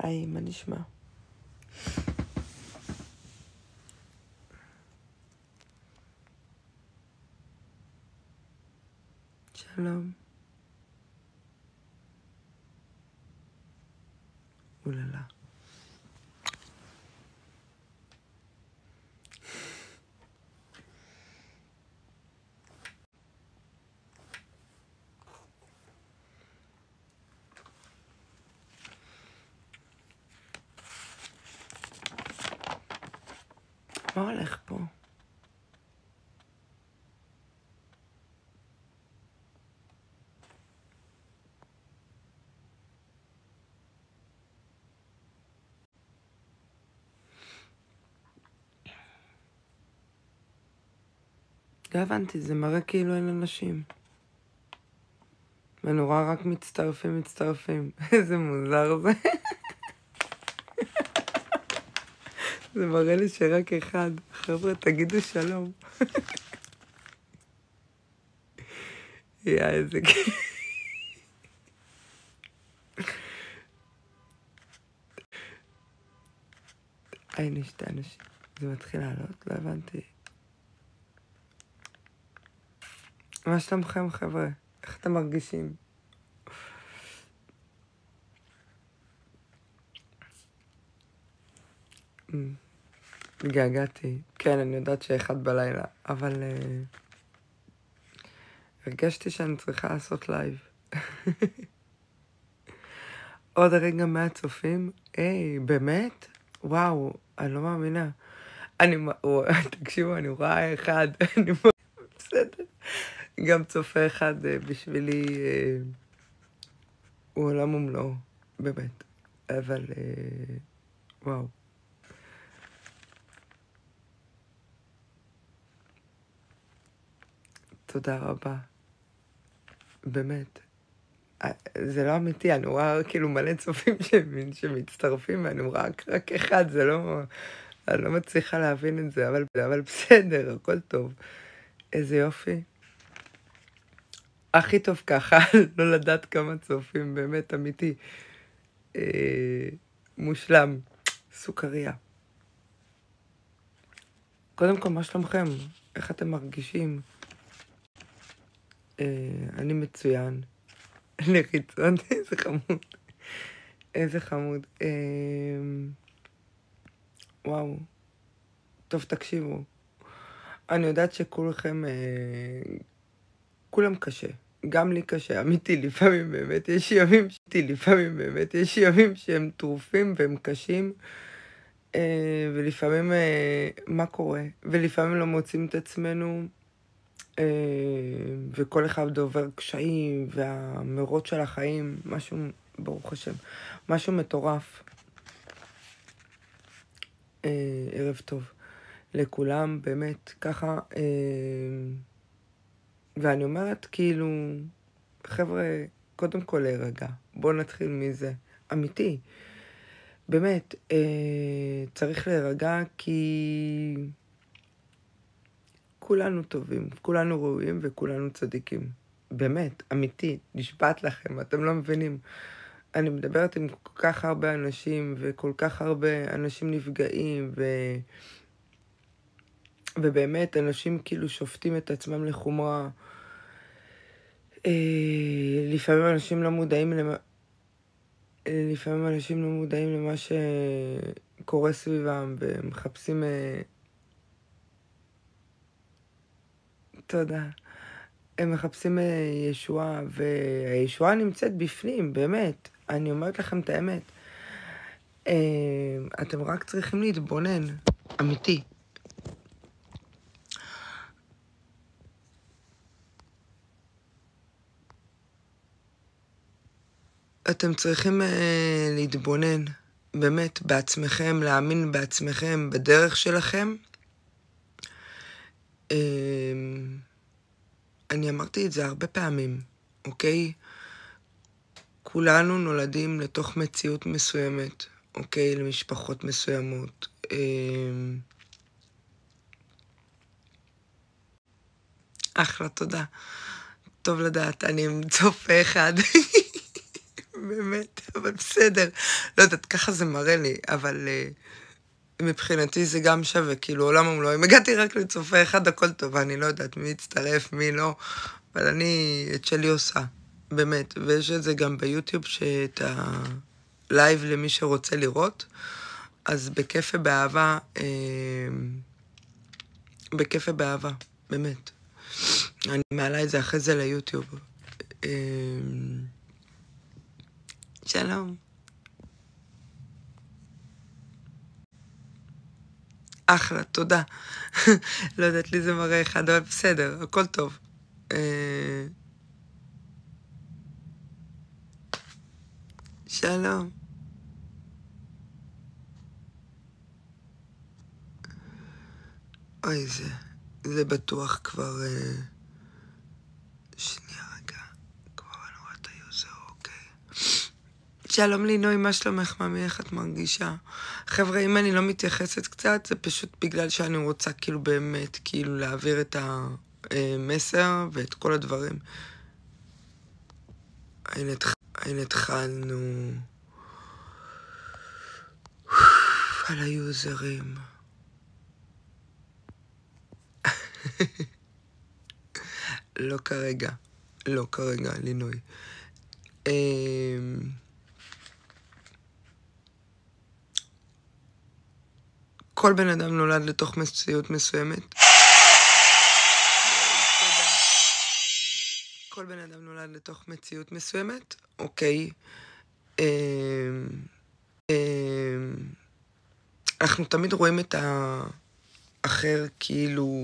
היי, מה נשמע? שלום. אוללה. מה הולך פה? לא הבנתי, זה מראה כאילו אין אנשים. ואני רואה רק מצטרפים. איזה מוזר זה. זה מראה לי שרק אחד. חבר'ה, תגידו שלום. איזה כיף. הנה שתי אנשים. זה מתחיל לעלות? לא הבנתי. מה שלומכם, חבר'ה? איך אתם מרגישים? געגעתי. כן, אני יודעת שאחד בלילה, אבל הרגשתי שאני צריכה לעשות לייב. עוד רגע 100 צופים. היי, באמת? וואו, אני לא מאמינה. תקשיבו, אני רואה אחד. בסדר. גם צופה אחד בשבילי הוא עולם ומלואו, באמת. אבל וואו. תודה רבה. באמת. זה לא אמיתי, אני רואה כאילו מלא צופים שמצטרפים, ואני רואה רק אחד, זה לא... אני לא מצליחה להבין את זה, אבל בסדר, הכל טוב. איזה יופי. הכי טוב ככה, לא לדעת כמה צופים, באמת אמיתי. מושלם. סוכריה. קודם כל, מה שלומכם? איך אתם מרגישים? אני מצוין. לחיצון, איזה חמוד. איזה חמוד. וואו. טוב, תקשיבו. אני יודעת שכולכם, כולם קשה. גם לי קשה. אמיתי, לפעמים באמת יש ימים שהם טרופים והם קשים. ולפעמים, מה קורה? ולפעמים לא מוצאים את עצמנו, וכל אחד עובר קשיים והמרות של החיים, משהו, ברוך השם, משהו מטורף. ערב טוב לכולם, באמת, ככה, ואני אומרת כאילו, חבר'ה, קודם כל להירגע, בואו נתחיל מזה, אמיתי, באמת, צריך להירגע כי כולנו טובים, כולנו ראויים וכולנו צדיקים. באמת, אמיתי, נשבעת לכם, אתם לא מבינים. אני מדברת עם כל כך הרבה אנשים, וכל כך הרבה אנשים נפגעים, ובאמת, אנשים כאילו שופטים את עצמם לחומרה. לפעמים אנשים לא מודעים למה שקורה סביבם, ומחפשים... תודה. הם מחפשים ישועה, והישועה נמצאת בפנים, באמת. אני אומרת לכם את האמת. אתם רק צריכים להתבונן, אמיתי. אתם צריכים להתבונן, באמת, בעצמכם, להאמין בעצמכם, בדרך שלכם. אני אמרתי את זה הרבה פעמים, אוקיי? כולנו נולדים לתוך מציאות מסוימת, אוקיי? למשפחות מסוימות. אחלה, תודה. טוב לדעת, אני עם צופה אחד. באמת, אבל אבל בסדר. לא יודעת, ככה זה מראה לי, אבל מבחינתי זה גם שווה, כאילו עולם ומלואו. אם הגעתי רק לצופה אחד, הכל טוב, אני לא יודעת מי יצטרף, מי לא, אבל אני את שלי עושה, באמת. ויש את זה גם ביוטיוב, שאת הלייב למי שרוצה לראות, אז בכיף ובאהבה, בכיף ובאהבה, באמת. אני מעלה את זה אחרי זה ליוטיוב. שלום. אחלה, תודה. לא יודעת, לי זה מראה אחד, אבל בסדר, הכל טוב. שלום. אוי, זה בטוח כבר... שנייה רגע, כבר אני רואה את היוזר, אוקיי. שלום לינוי, מה שלומך, ממי, איך את מרגישה? חבר'ה, אם אני לא מתייחסת קצת, זה פשוט בגלל שאני רוצה כאילו באמת, כאילו להעביר את המסר ואת כל הדברים. הנה התחלנו על היוזרים. לא כרגע, לא כרגע, לינוי. כל בן אדם נולד לתוך מציאות מסוימת. כל בן אדם נולד לתוך מציאות מסוימת, אוקיי. אנחנו תמיד רואים את האחר כאילו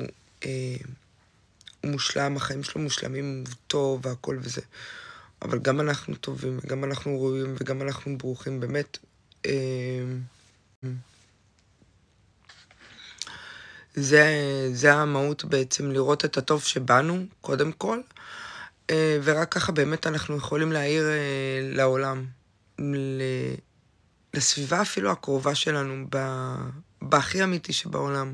הוא מושלם, החיים שלו מושלמים, הוא טוב והכל וזה. אבל גם אנחנו טובים, וגם אנחנו ראויים, וגם אנחנו ברוכים, באמת. זה המהות בעצם, לראות את הטוב שבנו, קודם כל, ורק ככה באמת אנחנו יכולים להעיר לעולם, לסביבה אפילו הקרובה שלנו, בהכי אמיתי שבעולם.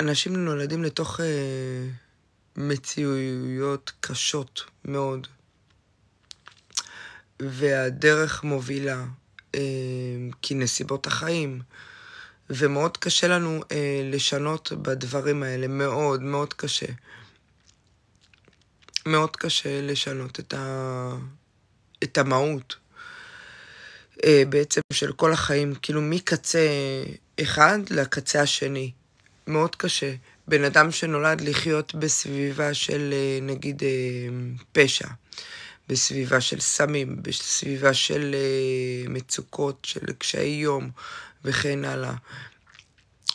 אנשים נולדים לתוך מציאויות קשות מאוד, והדרך מובילה, כי נסיבות החיים, ומאוד קשה לנו לשנות בדברים האלה, מאוד מאוד קשה. מאוד קשה לשנות את המהות בעצם של כל החיים, כאילו מקצה אחד לקצה השני. מאוד קשה. בן אדם שנולד לחיות בסביבה של נגיד פשע, בסביבה של סמים, בסביבה של מצוקות, של קשיי יום וכן הלאה.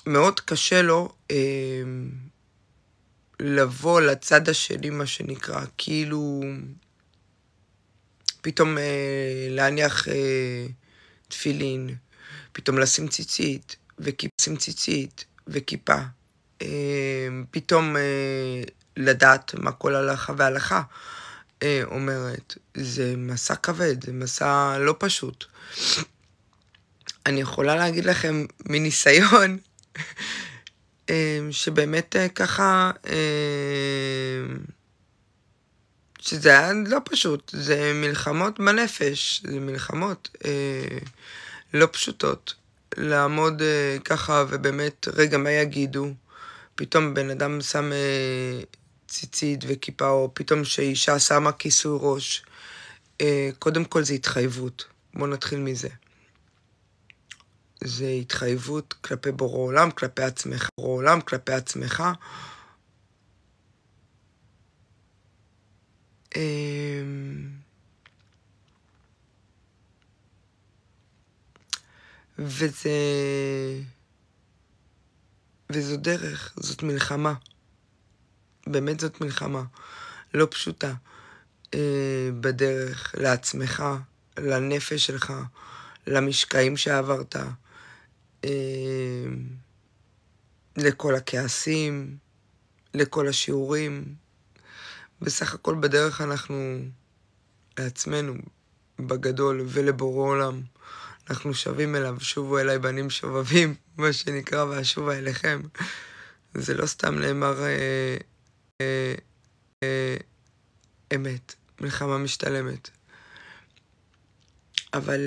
מאוד קשה לו לבוא לצד השני, מה שנקרא, כאילו פתאום להניח תפילין, פתאום לשים ציצית וכיפה, פתאום לדעת מה כל הלכה והלכה אומרת. זה מסע כבד, זה מסע לא פשוט. אני יכולה להגיד לכם מניסיון, שבאמת ככה, שזה היה לא פשוט, זה מלחמות בנפש, זה מלחמות לא פשוטות, לעמוד ככה ובאמת, רגע מה יגידו, פתאום בן אדם שם ציצית וכיפה, או פתאום שאישה שמה כיסוי ראש, קודם כל זה התחייבות, בואו נתחיל מזה. זה התחייבות כלפי בורא עולם, כלפי עצמך, בורא עולם, כלפי עצמך. וזו דרך, זאת מלחמה. באמת זאת מלחמה. לא פשוטה. בדרך לעצמך, לנפש שלך, למשקעים שעברת, לכל הכעסים, לכל השיעורים. בסך הכל בדרך אנחנו לעצמנו בגדול ולבורא עולם. אנחנו שווים אליו, שובו אליי בנים שובבים, מה שנקרא, והשובה אליכם. זה לא סתם נאמר אמת, מלחמה משתלמת. אבל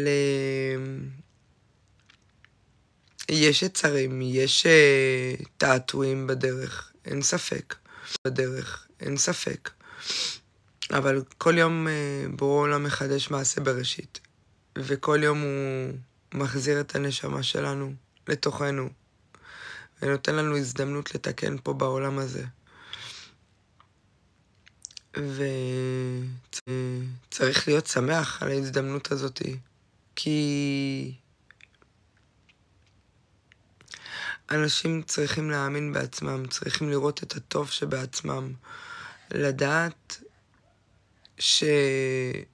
יש יצרים, יש תעתועים בדרך, אין ספק. אבל כל יום בורא עולם מחדש מעשה בראשית, וכל יום הוא מחזיר את הנשמה שלנו לתוכנו, ונותן לנו הזדמנות לתקן פה בעולם הזה. וצריך להיות שמח על ההזדמנות הזאת, כי אנשים צריכים להאמין בעצמם, צריכים לראות את הטוב שבעצמם, לדעת שככה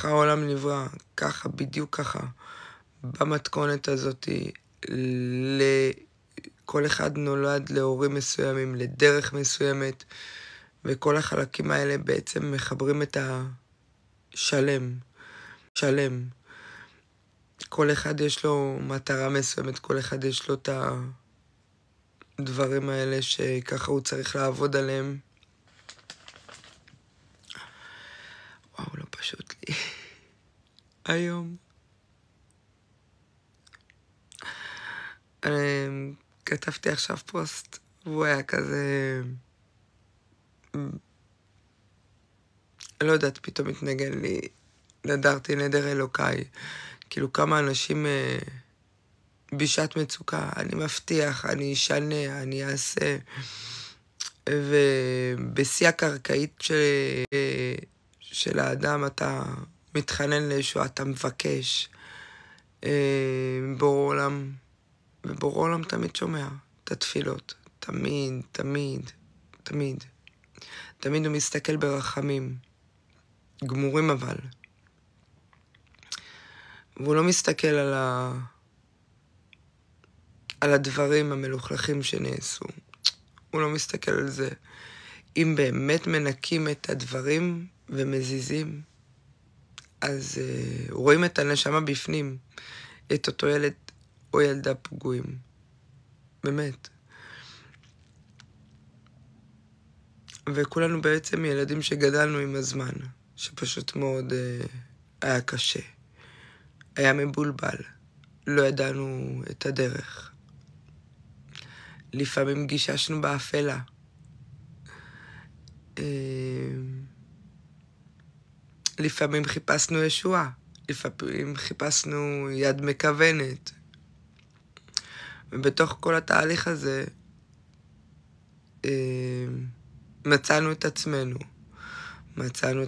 העולם נברא, ככה, בדיוק ככה, במתכונת הזאת, כל אחד נולד להורים מסוימים, לדרך מסוימת, וכל החלקים האלה בעצם מחברים את השלם. כל אחד יש לו מטרה מסוימת, כל אחד יש לו את הדברים האלה שככה הוא צריך לעבוד עליהם. וואו, לא פשוט לי. היום. כתבתי עכשיו פוסט, והוא היה כזה... לא יודעת, פתאום התנגן לי, נדרתי נדר אלוקיי. כאילו כמה אנשים בשעת מצוקה, אני מבטיח, אני אשנה, אני אעשה. ובשיא הקרקעית של האדם אתה מתחנן לישוע, אתה מבקש. בורא עולם, ובורא עולם תמיד שומע את התפילות. תמיד הוא מסתכל ברחמים. גמורים אבל. והוא לא מסתכל על הדברים המלוכלכים שנעשו. הוא לא מסתכל על זה. אם באמת מנקים את הדברים ומזיזים, אז רואים את הנשמה בפנים, את אותו ילד או ילדה פגועים. באמת. וכולנו בעצם ילדים שגדלנו עם הזמן, שפשוט מאוד היה קשה. היה מבולבל, לא ידענו את הדרך. לפעמים גיששנו באפלה. לפעמים חיפשנו ישועה, לפעמים חיפשנו יד מכוונת. ובתוך כל התהליך הזה מצאנו את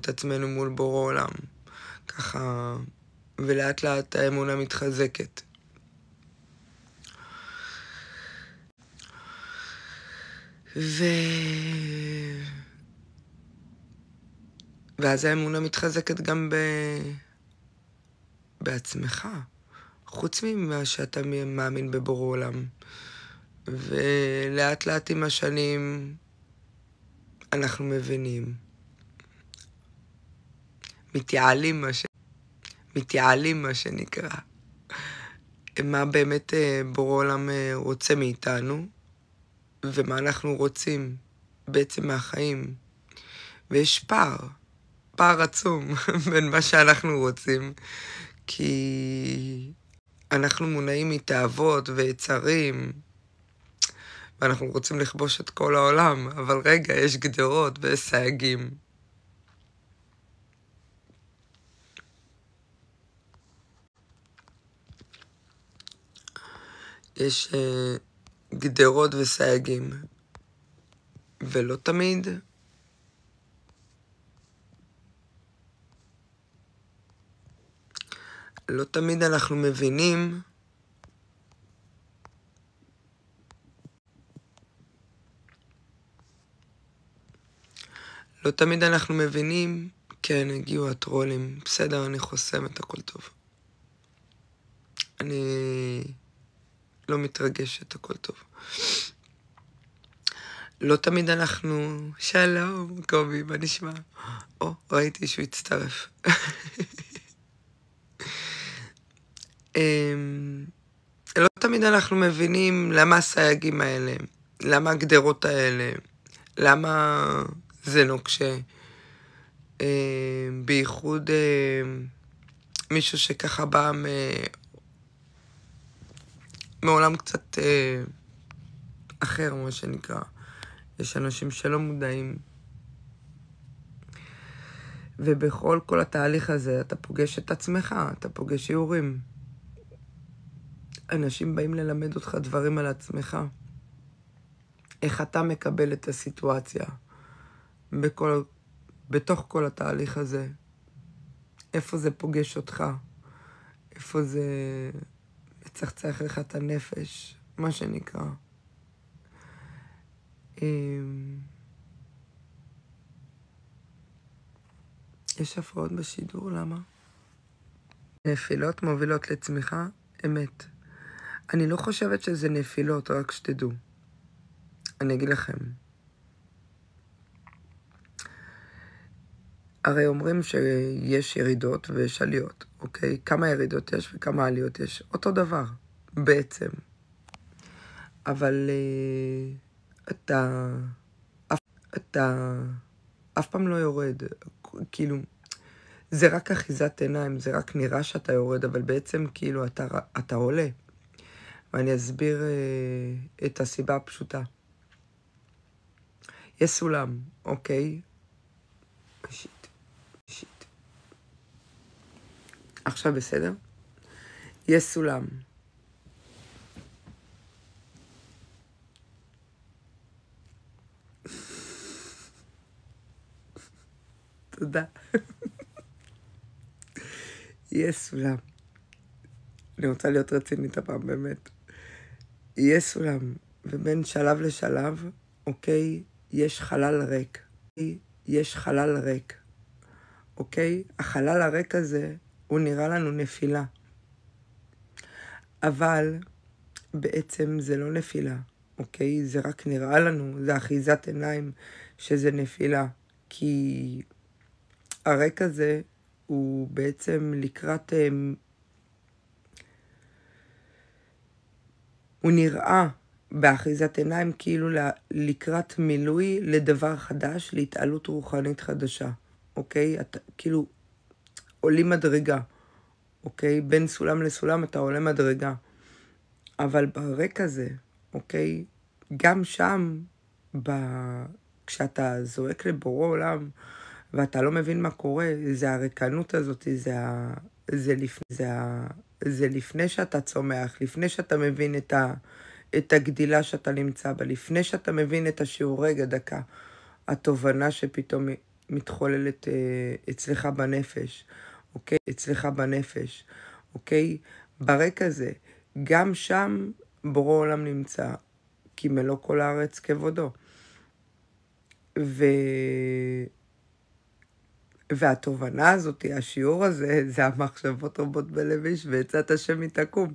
עצמנו מול בורא עולם. ככה, ולאט לאט האמונה מתחזקת. ואז האמונה מתחזקת גם בעצמך, חוץ ממה שאתה מאמין בבורא עולם. ולאט לאט עם השנים אנחנו מבינים, מתייעלים מה שנקרא, מה באמת בורא עולם רוצה מאיתנו, ומה אנחנו רוצים בעצם מהחיים. ויש פער עצום בין מה שאנחנו רוצים, כי אנחנו מונעים מתאוות ויצרים, ואנחנו רוצים לכבוש את כל העולם, אבל רגע, יש גדרות ויש סייגים. יש גדרות וסייגים, ולא תמיד אנחנו מבינים כן, הגיעו הטרולים, בסדר, אני חוסם את הכל טוב. אני לא מתרגשת, הכל טוב. לא תמיד אנחנו... שלום, קובי, מה נשמע? ראיתי שהוא הצטרף. לא תמיד אנחנו מבינים למה הסייגים האלה, למה הגדרות האלה, למה זה נוקשה. בייחוד מישהו שככה בא מעולם קצת אחר, מה שנקרא. יש אנשים שלא מודעים. ובכל כל התהליך הזה אתה פוגש את עצמך, אתה פוגש שיעורים. אנשים באים ללמד אותך דברים על עצמך. איך אתה מקבל את הסיטואציה בתוך כל התהליך הזה. איפה זה פוגש אותך. איפה זה מצחצח לך את הנפש, מה שנקרא. יש הפרעות בשידור, למה? נפילות מובילות לצמיחה, אמת. אני לא חושבת שזה נפילות, רק שתדעו. אני אגיד לכם. הרי אומרים שיש ירידות ויש עליות, אוקיי? כמה ירידות יש וכמה עליות יש. אותו דבר, בעצם. אבל אתה אף פעם לא יורד. כאילו, זה רק אחיזת עיניים, זה רק נראה שאתה יורד, אבל בעצם כאילו אתה עולה. ואני אסביר את הסיבה הפשוטה. יש סולם, אוקיי? שיט. עכשיו בסדר? יש סולם. תודה. יש סולם. אני רוצה להיות רצינית הפעם, באמת. יש סולם, ובין שלב לשלב, אוקיי, יש חלל ריק. יש חלל ריק. אוקיי? החלל הריק הזה, הוא נראה לנו נפילה. אבל בעצם זה לא נפילה, אוקיי? זה רק נראה לנו, זה אחיזת עיניים שזה נפילה. כי הריק הזה הוא בעצם לקראת... הוא נראה באחיזת עיניים כאילו לקראת מילוי לדבר חדש, להתעלות רוחנית חדשה, אוקיי? אתה כאילו עולים מדרגה, אוקיי? בין סולם לסולם אתה עולה מדרגה. אבל ברקע הזה, אוקיי? גם שם, כשאתה זועק לבורא עולם, ואתה לא מבין מה קורה, זה הריקנות הזאת, זה לפני שאתה צומח, לפני שאתה מבין את הגדילה שאתה נמצא בה, לפני שאתה מבין את השיעורי דקה, התובנה שפתאום מתחוללת אצלך בנפש, אוקיי? אצלך בנפש, אוקיי? ברקע הזה, גם שם בורא עולם נמצא, כי מלוא כל הארץ כבודו. והתובנה הזאת, השיעור הזה, זה המחשבות רבות בלב איש, ועצת השם היא תקום.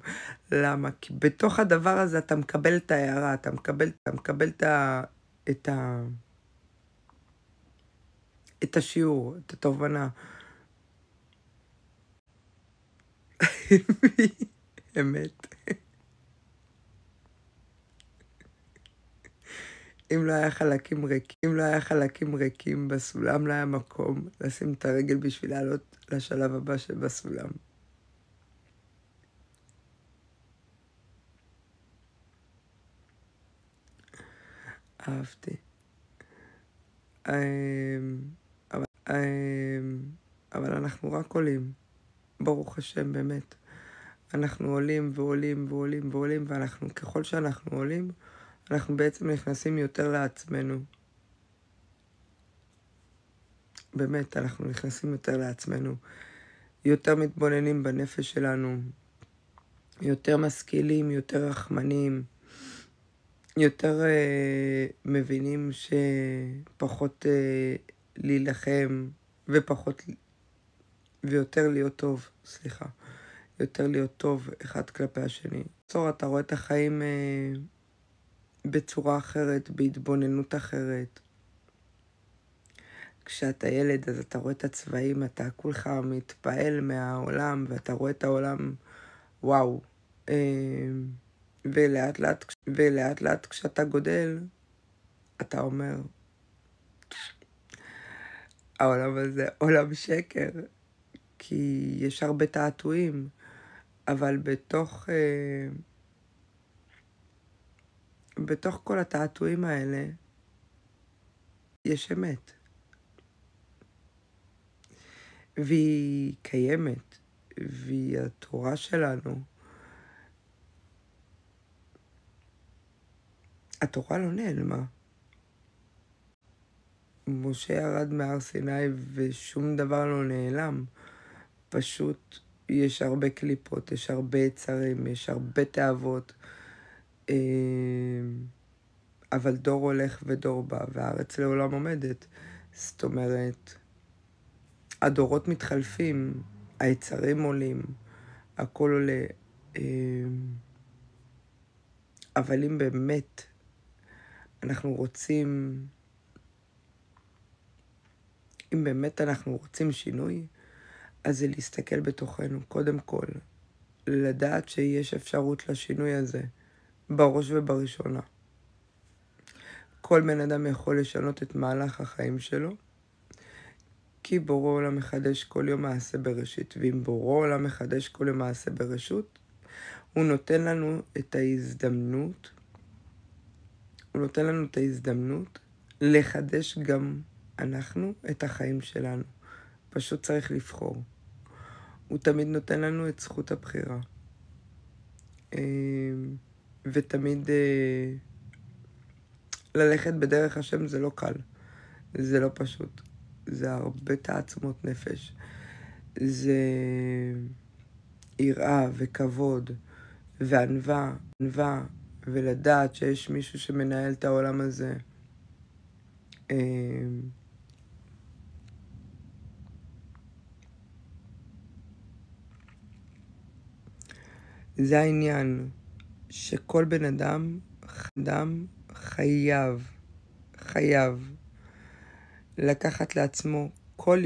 למה? כי בתוך הדבר הזה אתה מקבל את ההערה, אתה מקבל את השיעור, את התובנה. אמת. אם לא היה חלקים ריקים בסולם, לא היה מקום לשים את הרגל בשביל לעלות לשלב הבא שבסולם. אהבתי. אבל אנחנו רק עולים. ברוך השם, באמת. אנחנו עולים ועולים ועולים ועולים, ואנחנו, ככל שאנחנו עולים, אנחנו בעצם נכנסים יותר לעצמנו. באמת, אנחנו נכנסים יותר לעצמנו. יותר מתבוננים בנפש שלנו. יותר משכילים, יותר רחמנים. יותר מבינים שפחות להילחם ויותר להיות טוב, סליחה. יותר להיות טוב אחד כלפי השני. אתה רואה את החיים בצורה אחרת, בהתבוננות אחרת. כשאתה ילד אז אתה רואה את הצבעים, אתה כולך מתפעל מהעולם, ואתה רואה את העולם, וואו. ולאט לאט כשאתה גודל, אתה אומר, העולם הזה עולם שקר, כי יש הרבה תעתועים, אבל בתוך כל התעתועים האלה יש אמת. והיא קיימת, והיא התורה שלנו. התורה לא נעלמה. משה ירד מהר סיני ושום דבר לא נעלם. פשוט יש הרבה קליפות, יש הרבה יצרים, יש הרבה תאוות. אבל דור הולך ודור בא, והארץ לעולם עומדת. זאת אומרת, הדורות מתחלפים, היצרים עולים, הכל עולה. אבל אם באמת אנחנו רוצים, אם באמת אנחנו רוצים שינוי, אז זה להסתכל בתוכנו, קודם כל. לדעת שיש אפשרות לשינוי הזה, בראש ובראשונה. כל בן אדם יכול לשנות את מהלך החיים שלו, כי בורא עולם מחדש כל יום מעשה בראשית, ואם בורא עולם מחדש כל יום מעשה ברשות, הוא נותן לנו את ההזדמנות, לחדש גם אנחנו את החיים שלנו. פשוט צריך לבחור. הוא תמיד נותן לנו את זכות הבחירה. ותמיד ללכת בדרך השם זה לא קל. זה לא פשוט. זה הרבה תעצומות נפש. זה יראה וכבוד וענווה, ולדעת שיש מישהו שמנהל את העולם הזה. זה העניין שכל בן אדם חייב לקחת לעצמו כל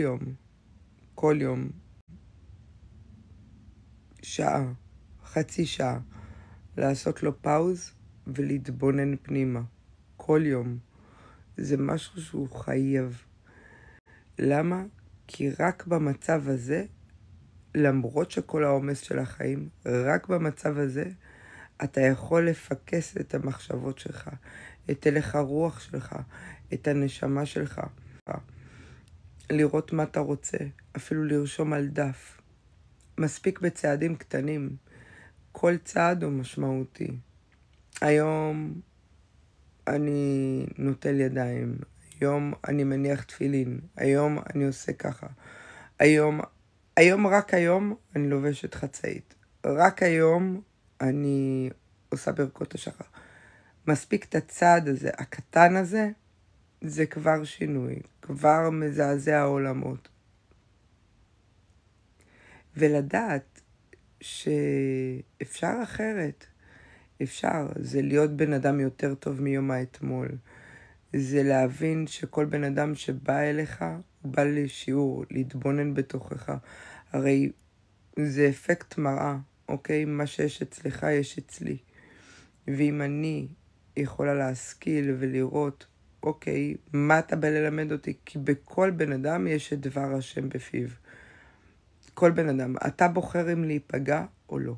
יום, שעה, חצי שעה, לעשות לו פאוז ולהתבונן פנימה. כל יום. זה משהו שהוא חייב. למה? כי רק במצב הזה, למרות שכל העומס של החיים, רק במצב הזה, אתה יכול לפקס את המחשבות שלך, את הלך הרוח שלך, את הנשמה שלך. לראות מה אתה רוצה, אפילו לרשום על דף. מספיק בצעדים קטנים. כל צעד הוא משמעותי. היום אני נוטל ידיים, היום אני מניח תפילין, היום אני עושה ככה. רק היום אני לובשת חצאית. רק היום אני עושה ברכות השחר. מספיק את הצעד הזה, הקטן הזה, זה כבר שינוי, כבר מזעזע העולמות. ולדעת שאפשר אחרת, זה להיות בן אדם יותר טוב מיום האתמול. זה להבין שכל בן אדם שבא אליך, הוא בא לשיעור, להתבונן בתוכך. הרי זה אפקט מראה, אוקיי? מה שיש אצלך יש אצלי. ואם אני יכולה להשכיל ולראות, אוקיי, מה אתה בא ללמד אותי? כי בכל בן אדם יש את דבר השם בפיו. כל בן אדם. אתה בוחר אם להיפגע או לא.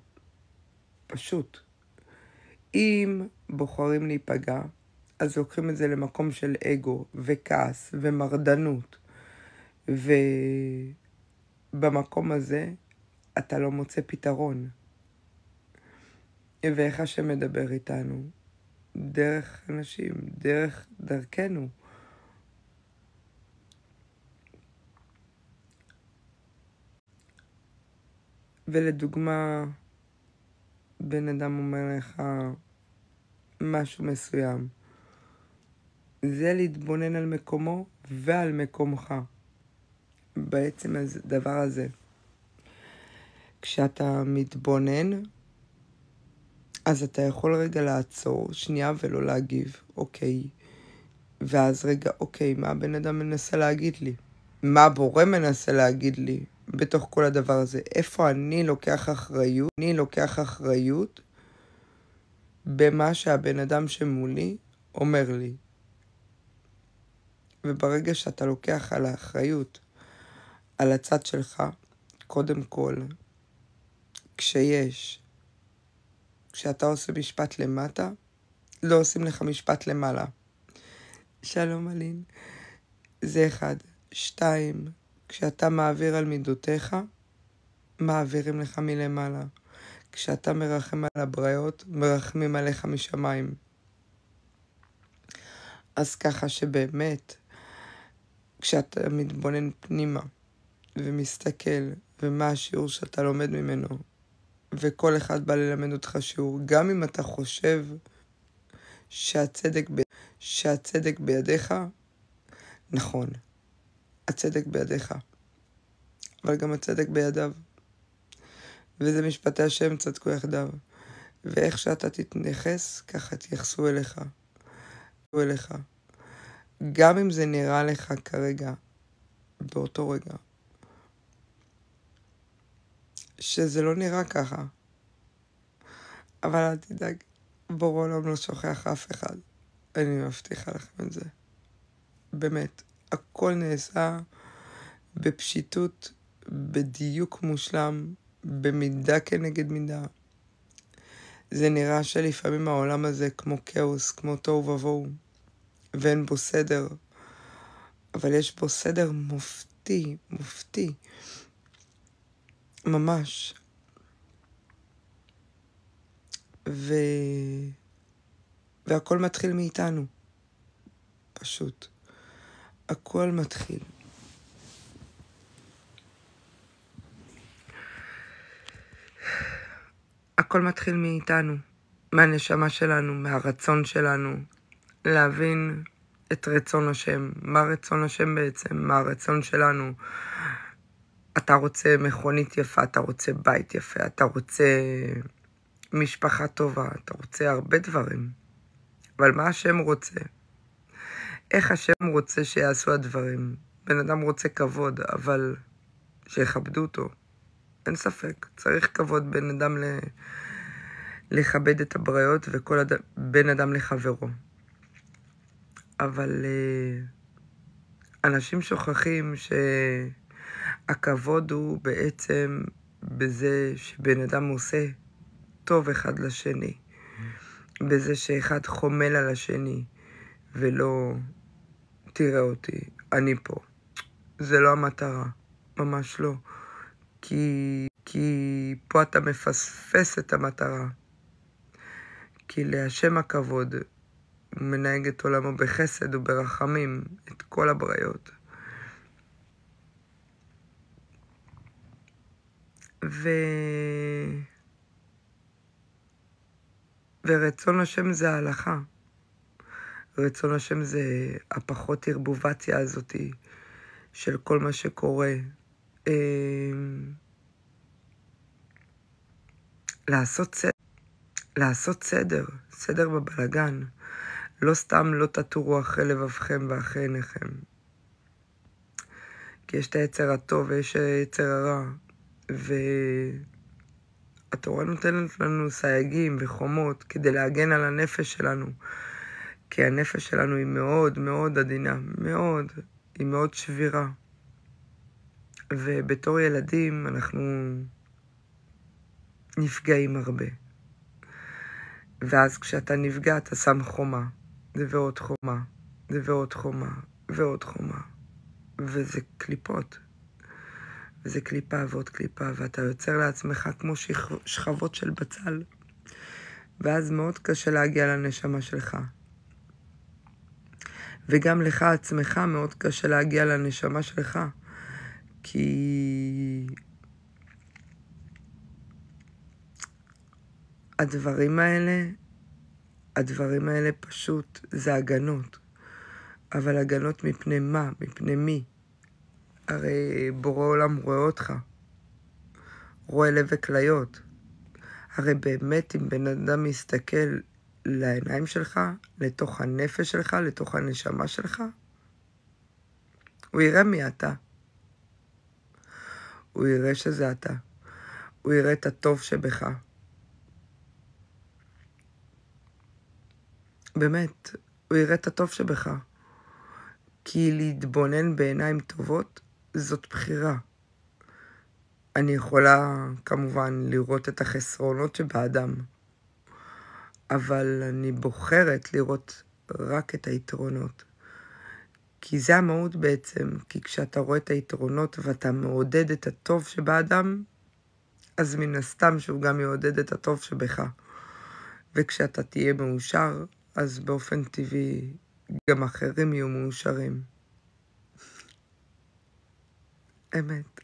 פשוט. אם בוחרים להיפגע, אז לוקחים את זה למקום של אגו וכעס ומרדנות. ובמקום הזה אתה לא מוצא פתרון. ואיך השם מדבר איתנו? דרך אנשים, דרכנו. ולדוגמה, בן אדם אומר לך משהו מסוים. זה להתבונן על מקומו ועל מקומך. בעצם הדבר הזה. כשאתה מתבונן, אז אתה יכול רגע לעצור שנייה ולא להגיב, אוקיי. ואז רגע, אוקיי, מה הבן אדם מנסה להגיד לי? מה הבורא מנסה להגיד לי בתוך כל הדבר הזה? איפה אני לוקח אחריות במה שהבן אדם שמולי אומר לי? וברגע שאתה לוקח על האחריות, על הצד שלך, קודם כל, כשאתה עושה משפט למטה, לא עושים לך משפט למעלה. שלום אלין. זה 1. 2, כשאתה מעביר על מידותיך, מעבירים לך מלמעלה. כשאתה מרחם על הבריות, מרחמים עליך משמיים. אז ככה שבאמת, כשאתה מתבונן פנימה ומסתכל, ומה השיעור שאתה לומד ממנו, וכל אחד בא ללמד אותך שיעור, גם אם אתה חושב שהצדק בידיך, נכון, הצדק בידיך, אבל גם הצדק בידיו. וזה משפטי השם צדקו יחדיו. ואיך שאתה תתייחס, ככה תייחסו אליך. גם אם זה נראה לך כרגע, באותו רגע, שזה לא נראה ככה. אבל אל תדאג, בורא עולם לא שוכח אף אחד. אני מבטיחה לכם את זה. באמת, הכל נעשה בפשיטות, בדיוק מושלם, במידה כנגד מידה. זה נראה שלפעמים העולם הזה כמו כאוס, כמו תוהו ובוהו, ואין בו סדר, אבל יש בו סדר מופתי, ממש. והכל מתחיל מאיתנו, פשוט. הכל מתחיל. הכל מתחיל מאיתנו, מהנשמה שלנו, מהרצון שלנו, להבין את רצון השם. מה רצון השם בעצם? מה הרצון שלנו? אתה רוצה מכונית יפה, אתה רוצה בית יפה, אתה רוצה משפחה טובה, אתה רוצה הרבה דברים. אבל מה השם רוצה? איך השם רוצה שיעשו הדברים? בן אדם רוצה כבוד, אבל שיכבדו אותו. אין ספק, צריך כבוד בין אדם לכבד את הבריות וכל בין אדם לחברו. אבל אנשים שוכחים שהכבוד הוא בעצם בזה שבן אדם עושה טוב אחד לשני. בזה שאחד חומל על השני ולא תראה אותי, אני פה. זה לא המטרה, ממש לא. כי פה אתה מפספס את המטרה. כי להשם הכבוד, הוא מנהג את עולמו בחסד וברחמים, את כל הבריות. ורצון השם זה ההלכה. רצון השם זה הפחות ערבובציה הזאת של כל מה שקורה. לעשות סדר בבלגן. לא סתם לא תטורו אחרי לבבכם ואחרי עיניכם. כי יש את היצר הטוב ויש היצר הרע. והתורה נותנת לנו סייגים וחומות כדי להגן על הנפש שלנו. כי הנפש שלנו היא מאוד מאוד עדינה, מאוד, היא מאוד שבירה. ובתור ילדים אנחנו נפגעים הרבה. ואז כשאתה נפגע אתה שם חומה, ועוד חומה, ועוד חומה, ועוד חומה. וזה קליפות. וזה קליפה ועוד קליפה, ואתה יוצר לעצמך כמו שכבות של בצל. ואז מאוד קשה להגיע לנשמה שלך. וגם לך עצמך מאוד קשה להגיע לנשמה שלך. כי הדברים האלה פשוט זה הגנות. אבל הגנות מפני מה? מפני מי? הרי בורא עולם רואה אותך. רואה לב וכליות. הרי באמת אם בן אדם מסתכל לעיניים שלך, לתוך הנפש שלך, לתוך הנשמה שלך, הוא יראה מי אתה. הוא יראה שזה אתה. הוא יראה את הטוב שבך. באמת, הוא יראה את הטוב שבך. כי להתבונן בעיניים טובות זאת בחירה. אני יכולה כמובן לראות את החסרונות שבאדם, אבל אני בוחרת לראות רק את היתרונות. כי זה המהות בעצם, כי כשאתה רואה את היתרונות ואתה מעודד את הטוב שבאדם, אז מן הסתם שהוא גם יעודד את הטוב שבך. וכשאתה תהיה מאושר, אז באופן טבעי גם אחרים יהיו מאושרים. אמת.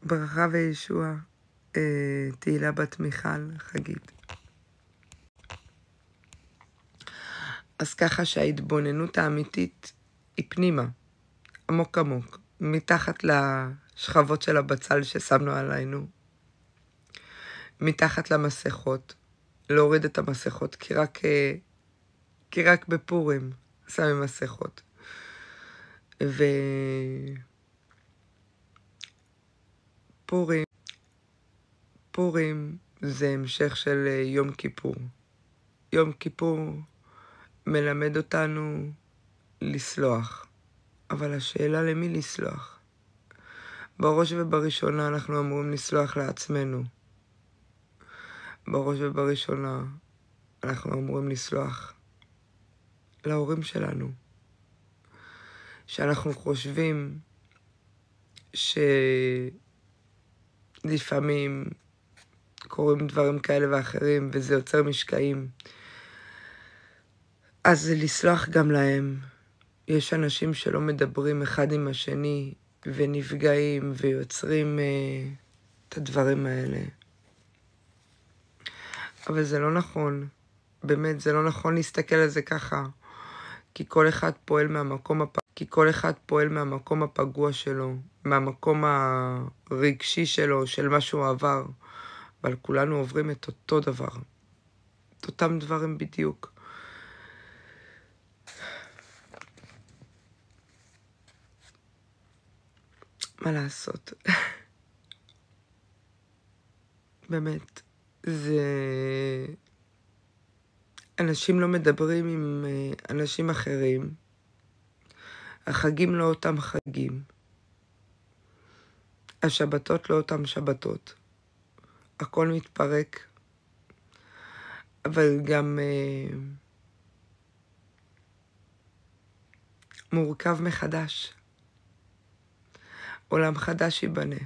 ברכה וישוע, תהילה בת מיכל, חגית. אז ככה שההתבוננות האמיתית היא פנימה, עמוק עמוק, מתחת לשכבות של הבצל ששמנו עלינו, מתחת למסכות, להוריד את המסכות, כי רק בפורים שמים מסכות. פורים זה המשך של יום כיפור. יום כיפור מלמד אותנו לסלוח, אבל השאלה למי לסלוח? בראש ובראשונה אנחנו אמורים לסלוח לעצמנו. בראש ובראשונה אנחנו אמורים לסלוח להורים שלנו. שאנחנו חושבים שלפעמים קורים דברים כאלה ואחרים וזה יוצר משקעים. אז לסלוח גם להם. יש אנשים שלא מדברים אחד עם השני ונפגעים ויוצרים את הדברים האלה. אבל זה לא נכון. באמת, זה לא נכון להסתכל על זה ככה. כי כל אחד פועל מהמקום הפגוע שלו, מהמקום הרגשי שלו, של מה שהוא עבר. אבל כולנו עוברים את אותו דבר. את אותם דברים בדיוק. מה לעשות? באמת, זה... אנשים לא מדברים עם אנשים אחרים. החגים לא אותם חגים. השבתות לא אותם שבתות. הכל מתפרק. אבל גם מורכב מחדש. עולם חדש ייבנה.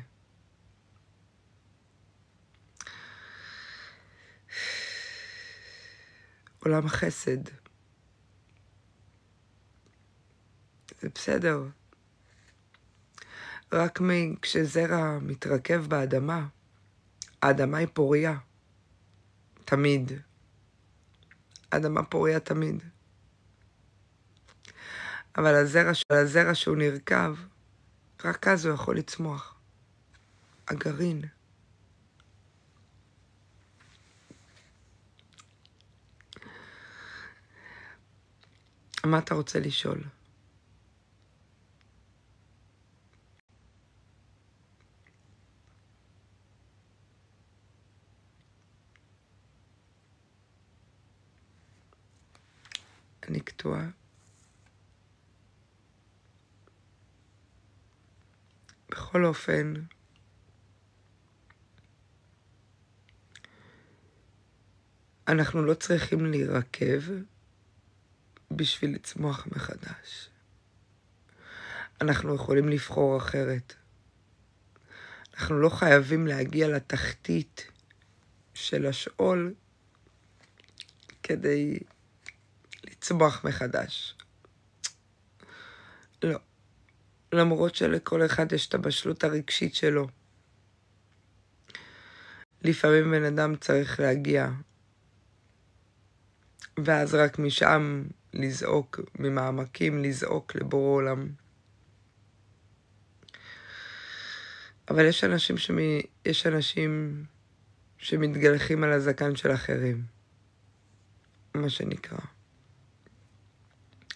עולם חסד. זה בסדר. רק כשזרע מתרכב באדמה, האדמה היא פוריה. תמיד. האדמה פוריה תמיד. אבל הזרע שהוא נרכב, רק אז הוא יכול לצמוח. הגרעין. מה אתה רוצה לשאול? אני קטועה. בכל אופן, אנחנו לא צריכים להירקב בשביל לצמוח מחדש. אנחנו יכולים לבחור אחרת. אנחנו לא חייבים להגיע לתחתית של השאול כדי לצמוח מחדש. לא. למרות שלכל אחד יש את הבשלות הרגשית שלו. לפעמים בן אדם צריך להגיע, ואז רק משם לזעוק, ממעמקים לזעוק לבורא עולם. אבל יש אנשים שמתגלחים על הזקן של אחרים, מה שנקרא,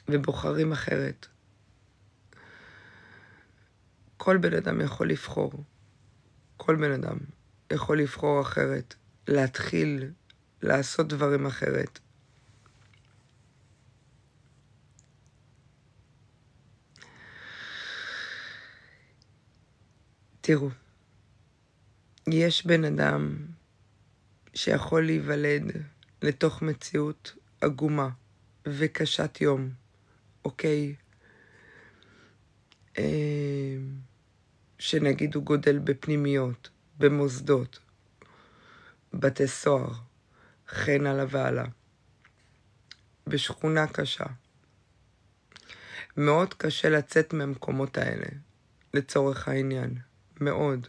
ובוחרים אחרת. כל בן אדם יכול לבחור. כל בן אדם יכול לבחור אחרת, להתחיל לעשות דברים אחרת. תראו, יש בן אדם שיכול להיוולד לתוך מציאות עגומה וקשת יום, אוקיי? שנגיד הוא גודל בפנימיות, במוסדות, בתי סוהר, כן הלאה והלאה, בשכונה קשה. מאוד קשה לצאת מהמקומות האלה, לצורך העניין, מאוד.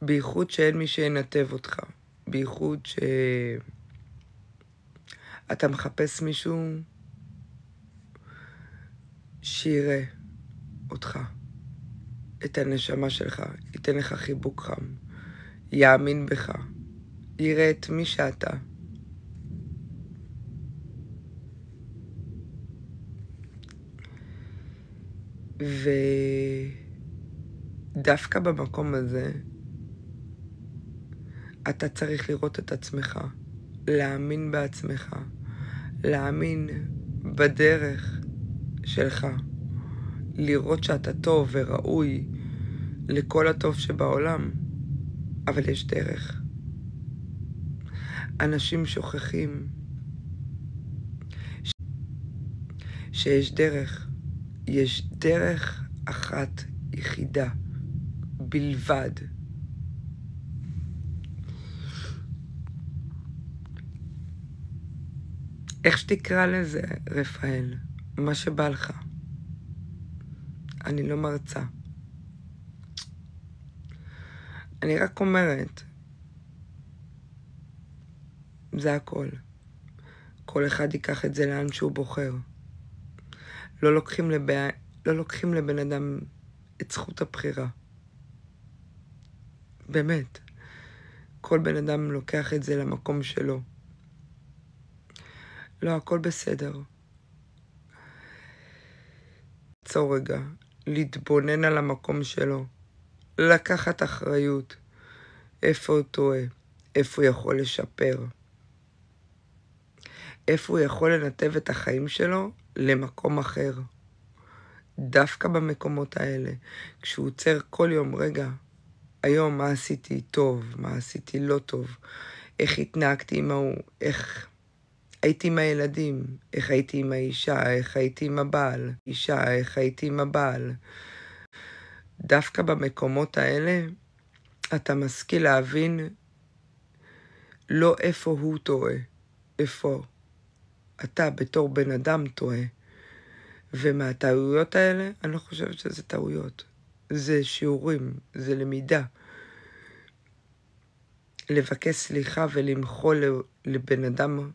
בייחוד שאין מי שינתב אותך, בייחוד שאתה מחפש מישהו שיראה אותך, את הנשמה שלך, ייתן לך חיבוק חם, יאמין בך, יראה את מי שאתה. ודווקא במקום הזה, אתה צריך לראות את עצמך, להאמין בעצמך, להאמין בדרך שלך, לראות שאתה טוב וראוי לכל הטוב שבעולם, אבל יש דרך. אנשים שוכחים שיש דרך, יש דרך אחת יחידה בלבד. איך שתקרא לזה, רפאל, מה שבא לך. אני לא מרצה. אני רק אומרת, זה הכל. כל אחד ייקח את זה לאן שהוא בוחר. לא לוקחים לבן אדם את זכות הבחירה. באמת. כל בן אדם לוקח את זה למקום שלו. לא, הכל בסדר. עצור רגע, להתבונן על המקום שלו, לקחת אחריות, איפה הוא טועה, איפה הוא יכול לשפר, איפה הוא יכול לנתב את החיים שלו למקום אחר. דווקא במקומות האלה, כשהוא עוצר כל יום, רגע, היום מה עשיתי טוב, מה עשיתי לא טוב, איך התנהגתי עם ההוא, איך הייתי עם הילדים, איך הייתי עם האישה, איך הייתי עם הבעל, איך הייתי עם הבעל. דווקא במקומות האלה, אתה משכיל להבין לא איפה הוא טועה, איפה אתה בתור בן אדם טועה. ומהטעויות האלה, אני לא חושבת שזה טעויות. זה שיעורים, זה למידה. לבקש סליחה ולמחול לבן אדם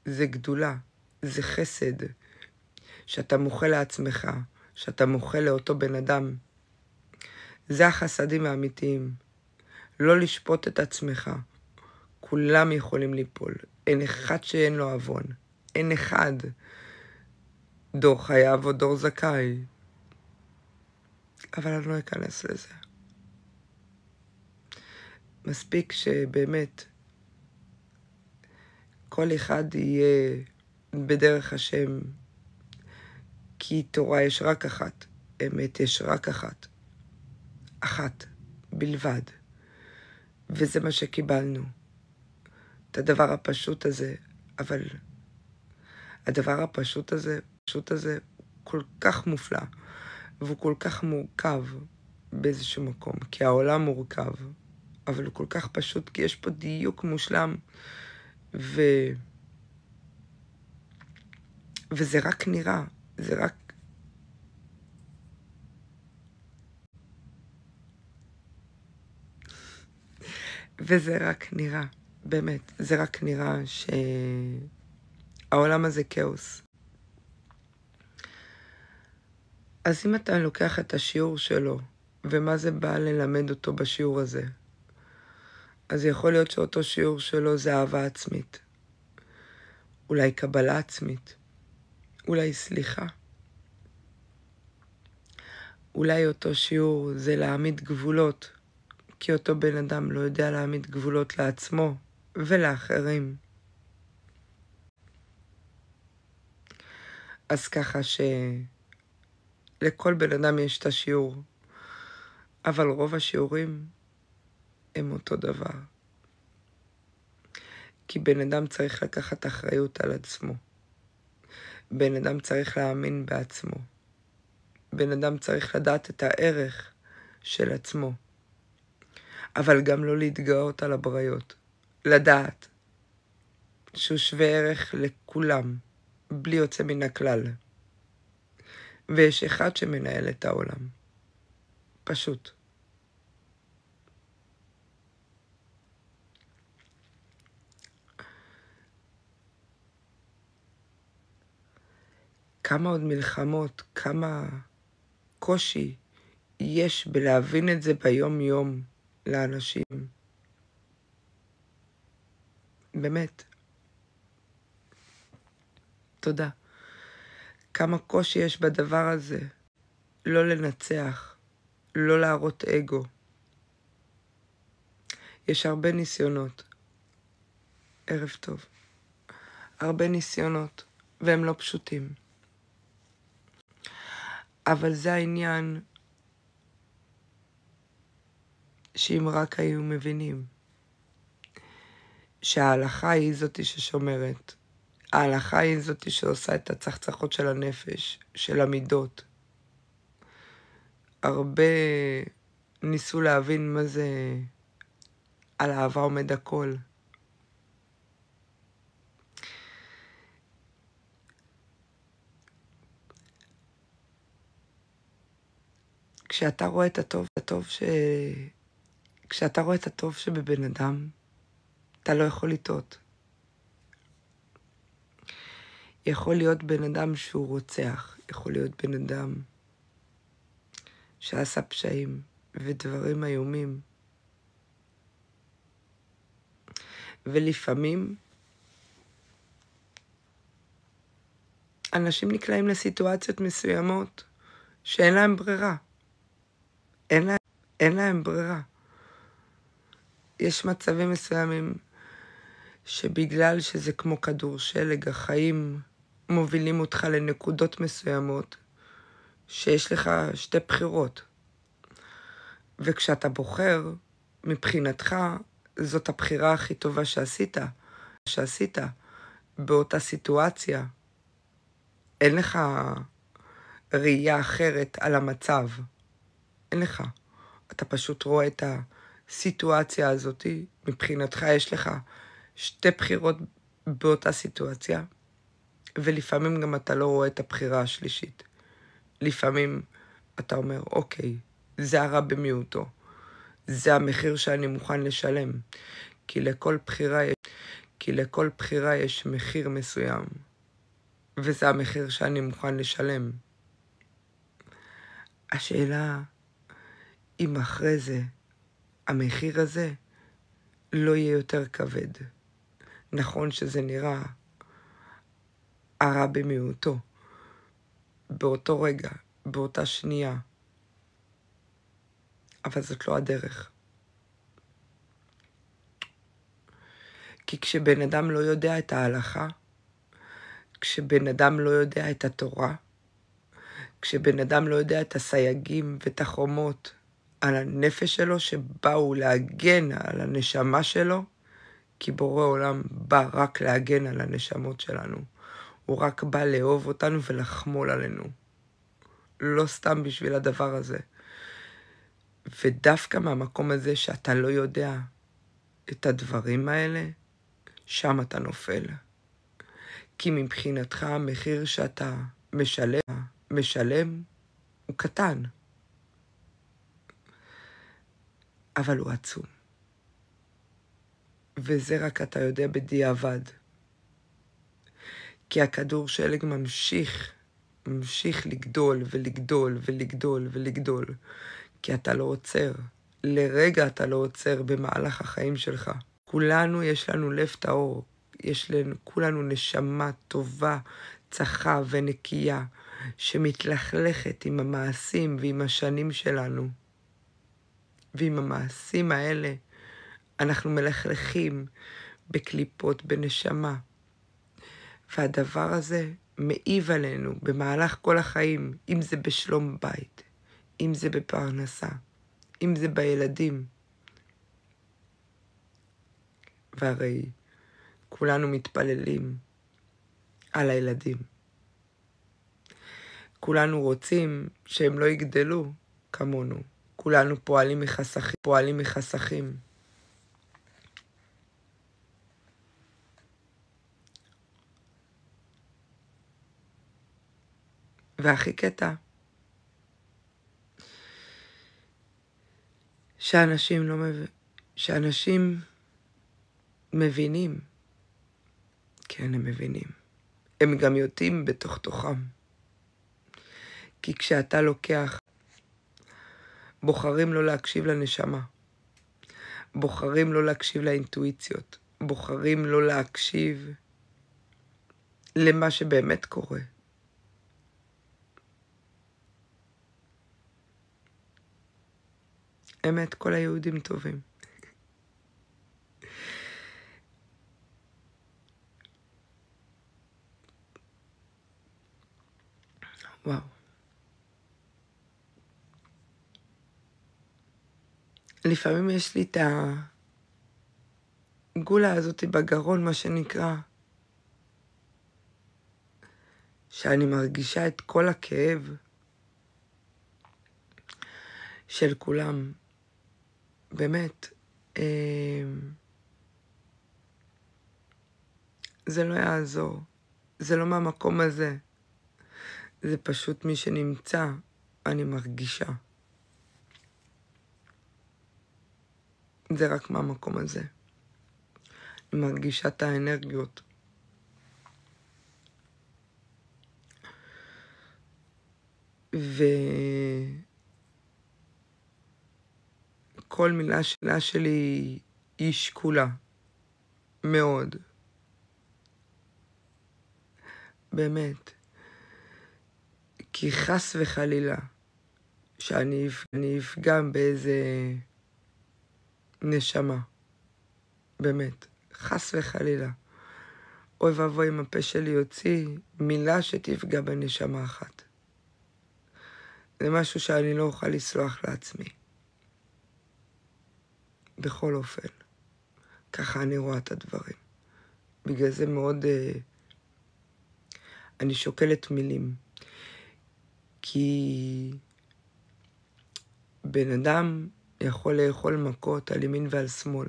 זה גדולה, זה חסד. שאתה מוחל לעצמך, שאתה מוחל לאותו בן אדם. זה החסדים האמיתיים. לא לשפוט את עצמך. כולם יכולים ליפול. אין אחד שאין לו עוון. אין אחד. דור חייב או דור זכאי. אבל אני לא אכנס לזה. מספיק שבאמת כל אחד יהיה בדרך השם, כי תורה יש רק אחת, אמת יש רק אחת. אחת, בלבד. וזה מה שקיבלנו. את הדבר הפשוט הזה, אבל הדבר הפשוט הזה הוא כל כך מופלא, והוא כל כך מורכב באיזשהו מקום, כי העולם מורכב, אבל הוא כל כך פשוט, כי יש פה דיוק מושלם, וזה רק נראה, וזה רק נראה, באמת, זה רק נראה שהעולם הזה כאוס. אז אם אתה לוקח את השיעור שלו, ומה זה בא ללמד אותו בשיעור הזה, אז יכול להיות שאותו שיעור שלו זה אהבה עצמית. אולי קבלה עצמית. אולי סליחה. אולי אותו שיעור זה להעמיד גבולות, כי אותו בן אדם לא יודע להעמיד גבולות לעצמו ולאחרים. אז ככה שלכל בן אדם יש את השיעור, אבל רוב השיעורים הם אותו דבר. כי בן אדם צריך לקחת אחריות על עצמו. בן אדם צריך להאמין בעצמו. בן אדם צריך לדעת את הערך של עצמו. אבל גם לא להתגאות על הבריות. לדעת שהוא שווה ערך לכולם, בלי יוצא מן הכלל. ויש אחד שמנהל את העולם. פשוט. כמה עוד מלחמות, כמה קושי יש בלהבין את זה ביום יום לאנשים. באמת. תודה. כמה קושי יש בדבר הזה. לא לנצח, לא להראות אגו. יש הרבה ניסיונות. ערב טוב. הרבה ניסיונות, והם לא פשוטים. אבל זה העניין שאם רק היו מבינים שההלכה היא זאתי ששומרת, ההלכה היא זאתי שעושה את הצחצחות של הנפש, של המידות. הרבה ניסו להבין מה זה על אהבה עומד הכל. כשאתה רואה את הטוב שבבן אדם, אתה לא יכול לטעות. יכול להיות בן אדם שהוא רוצח, יכול להיות בן אדם שעשה פשעים ודברים איומים. ולפעמים אנשים נקלעים לסיטואציות מסוימות שאין להם ברירה. אין להם ברירה. יש מצבים מסוימים שבגלל שזה כמו כדור שלג, החיים מובילים אותך לנקודות מסוימות שיש לך שתי בחירות. וכשאתה בוחר, מבחינתך זאת הבחירה הכי טובה שעשית באותה סיטואציה. אין לך ראייה אחרת על המצב. אין לך. אתה פשוט רואה את הסיטואציה הזאת. מבחינתך יש לך שתי בחירות באותה סיטואציה, ולפעמים גם אתה לא רואה את הבחירה השלישית. לפעמים אתה אומר, אוקיי, זה הרע במיעוטו. זה המחיר שאני מוכן לשלם. כי לכל בחירה יש מחיר מסוים. וזה המחיר שאני מוכן לשלם. השאלה, אם אחרי זה, המחיר הזה לא יהיה יותר כבד. נכון שזה נראה הרע במיעוטו. באותו רגע, באותה שנייה. אבל זאת לא הדרך. כי כשבן אדם לא יודע את ההלכה, כשבן אדם לא יודע את התורה, כשבן אדם לא יודע את הסייגים ואת החומות על הנפש שלו שבאו להגן על הנשמה שלו, כי בורא עולם בא רק להגן על הנשמות שלנו. הוא רק בא לאהוב אותנו ולחמול עלינו. לא סתם בשביל הדבר הזה. ודווקא מהמקום הזה שאתה לא יודע את הדברים האלה, שם אתה נופל. כי מבחינתך המחיר שאתה משלם הוא קטן. אבל הוא עצום. וזה רק אתה יודע בדיעבד. כי הכדור שלג ממשיך לגדול ולגדול ולגדול ולגדול. כי אתה לא עוצר. לרגע אתה לא עוצר במהלך החיים שלך. כולנו יש לנו לב טהור. כולנו נשמה טובה, צחה ונקייה, שמתלכלכת עם המעשים ועם השנים שלנו. ועם המעשים האלה אנחנו מלכלכים בקליפות, בנשמה. והדבר הזה מעיב עלינו במהלך כל החיים, אם זה בשלום בית, אם זה בפרנסה, אם זה בילדים. והרי כולנו מתפללים על הילדים. כולנו רוצים שהם לא יגדלו כמונו. כולנו פועלים מחסכים. והכי קטע, שאנשים מבינים. כן, הם מבינים. הם גם יודעים בתוך תוכם. כי כשאתה לוקח, בוחרים לא להקשיב לנשמה. בוחרים לא להקשיב לאינטואיציות. בוחרים לא להקשיב למה שבאמת קורה. אמת, כל היהודים טובים. וואו. לפעמים יש לי את הגולה הזאת בגרון, מה שנקרא, שאני מרגישה את כל הכאב של כולם. באמת, זה לא יעזור. זה לא מהמקום הזה. זה פשוט מי שנמצא, אני מרגישה. זה רק מהמקום הזה. אני מרגישה את האנרגיות. וכל מילה שלי היא שקולה. מאוד. באמת. כי חס וחלילה שאני אפגע באיזה נשמה. באמת. חס וחלילה. אוי ואבוי אם הפה שלי יוציא מילה שתפגע בנשמה אחת. זה משהו שאני לא אוכל לסלוח לעצמי. בכל אופן. ככה אני רואה את הדברים. בגלל זה מאוד אני שוקלת מילים. כי בן אדם יכול לאכול מכות על ימין ועל שמאל.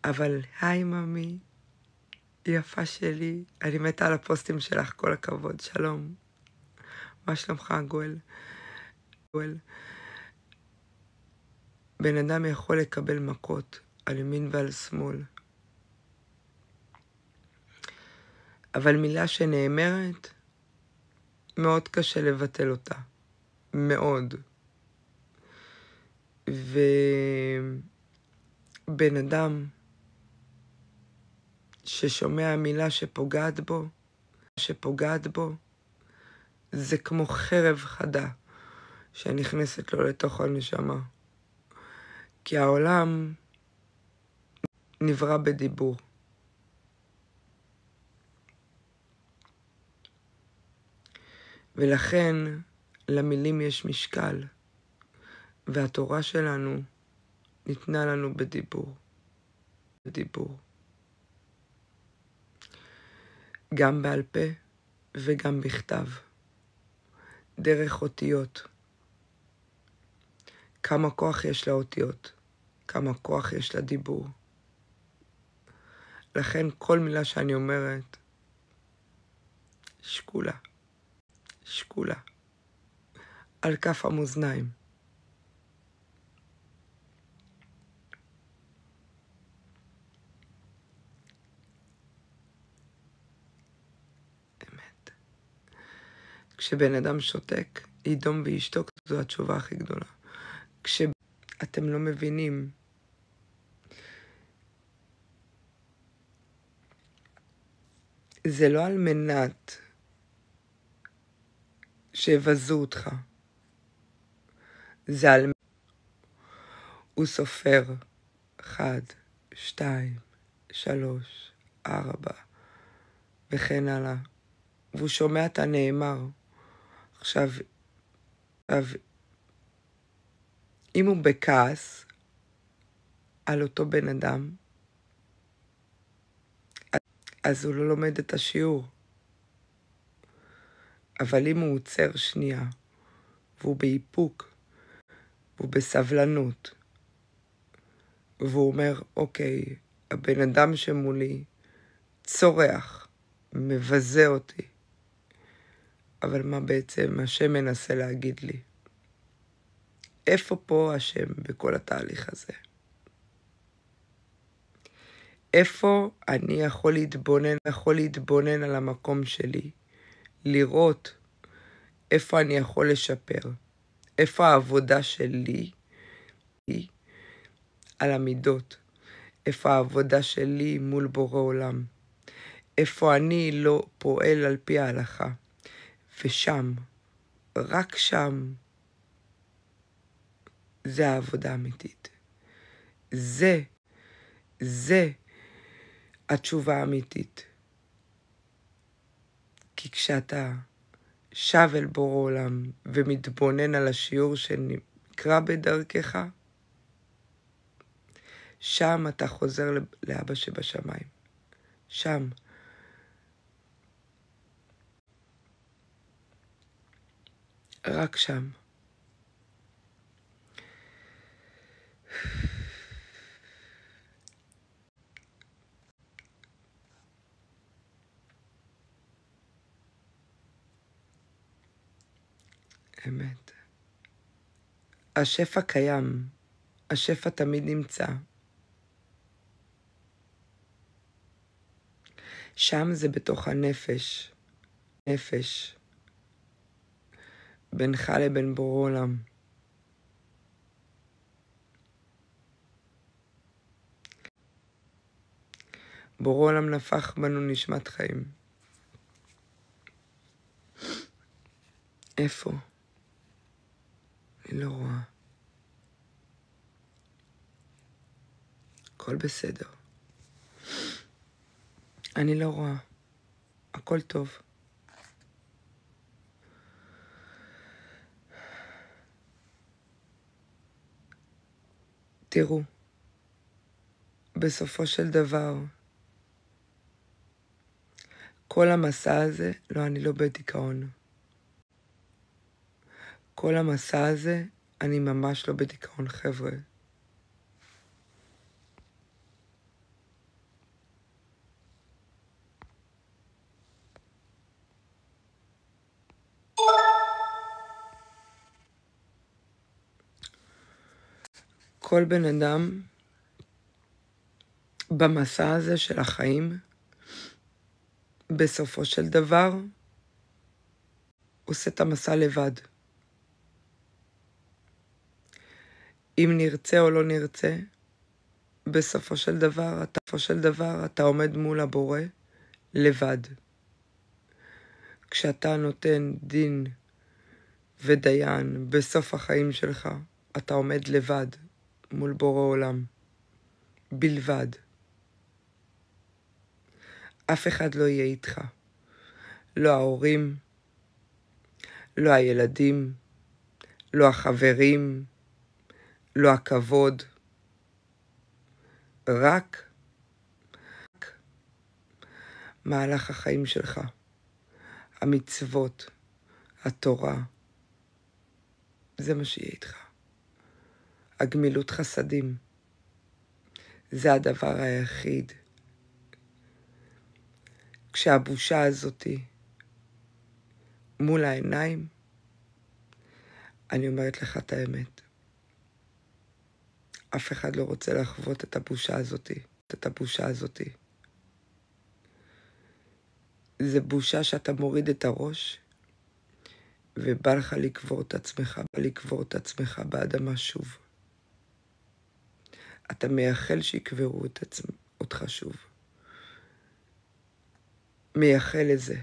אבל היי ממי, יפה שלי, אני מתה על הפוסטים שלך, כל הכבוד, שלום. מה שלומך, גואל? בן אדם יכול לקבל מכות על ימין ועל שמאל. אבל מילה שנאמרת, מאוד קשה לבטל אותה. מאוד. ובן אדם ששומע מילה שפוגעת בו, זה כמו חרב חדה שנכנסת לו לתוך הנשמה. כי העולם נברא בדיבור. ולכן למילים יש משקל, והתורה שלנו ניתנה לנו בדיבור. גם בעל פה וגם בכתב. דרך אותיות. כמה כוח יש לאותיות, כמה כוח יש לדיבור. לכן כל מילה שאני אומרת, שקולה. על כף המאזניים. אמת. כשבן אדם שותק, ידום וישתוק, זו התשובה הכי גדולה. כשאתם לא מבינים, זה לא על מנת שיבזו אותך. זה על... הוא סופר 1, 2, 3, 4 וכן הלאה. והוא שומע את הנאמר. עכשיו אם הוא בכעס על אותו בן אדם, אז הוא לא לומד את השיעור. אבל אם הוא עוצר שנייה, והוא באיפוק, והוא בסבלנות, והוא אומר, אוקיי, הבן אדם שמולי צורח, מבזה אותי, אבל מה בעצם השם מנסה להגיד לי? איפה פה השם בכל התהליך הזה? איפה אני יכול להתבונן על המקום שלי, לראות איפה אני יכול לשפר, איפה העבודה שלי היא על המידות, איפה העבודה שלי מול בורא עולם, איפה אני לא פועל על פי ההלכה, ושם, רק שם, זה העבודה האמיתית. זה התשובה האמיתית. כי כשאתה שב אל בורא עולם ומתבונן על השיעור שנקרא בדרכך, שם אתה חוזר לאבא שבשמיים. שם. רק שם. אמת. השפע קיים. השפע תמיד נמצא. שם זה בתוך הנפש. נפש. בינך לבין בורא עולם. בורא עולם נפח בנו נשמת חיים. איפה? אני לא רואה. הכל בסדר. אני לא רואה. הכל טוב. תראו, בסופו של דבר, כל המסע הזה, לא, אני לא בדיכאון. כל המסע הזה, אני ממש לא בדיכאון, חבר'ה. כל בן אדם במסע הזה של החיים, בסופו של דבר, עושה את המסע לבד. אם נרצה או לא נרצה, בסופו של דבר אתה עומד מול הבורא לבד. כשאתה נותן דין ודיין בסוף החיים שלך, אתה עומד לבד מול בורא עולם. בלבד. אף אחד לא יהיה איתך. לא ההורים, לא הילדים, לא החברים, לא הכבוד. רק מהלך החיים שלך. המצוות, התורה. זה מה שיהיה איתך. הגמילות חסדים. זה הדבר היחיד. כשהבושה הזאתי מול העיניים, אני אומרת לך את האמת. אף אחד לא רוצה לחוות את הבושה הזאתי. זה בושה שאתה מוריד את הראש, ובא לך לקבור את עצמך באדמה שוב. אתה מייחל שיקברו אותך שוב. מייחל לזה.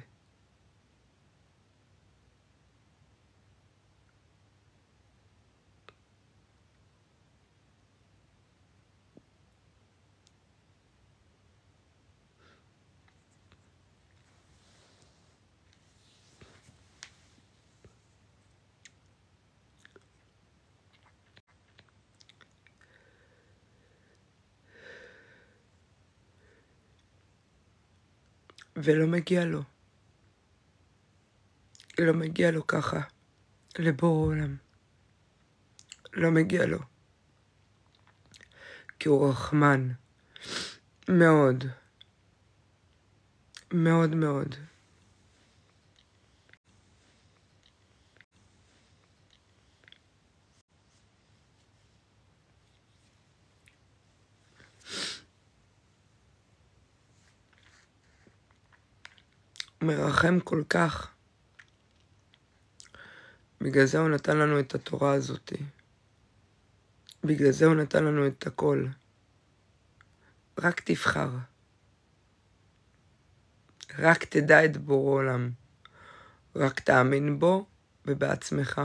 ולא מגיע לו. לא מגיע לו ככה, לבורא עולם. לא מגיע לו. כי הוא רחמן. מאוד. מאוד מאוד. מרחם כל כך. בגלל זה הוא נתן לנו את התורה הזאת. בגלל זה הוא נתן לנו את הכל. רק תבחר. רק תדע את בורא עולם. רק תאמין בו ובעצמך.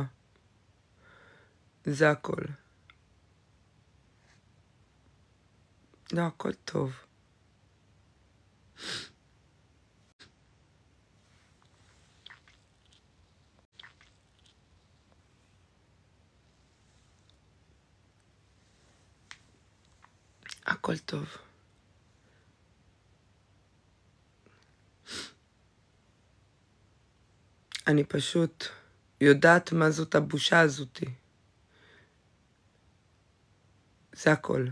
זה הכל. לא, הכל טוב. הכל טוב. אני פשוט יודעת מה זאת הבושה הזאתי. זה הכל.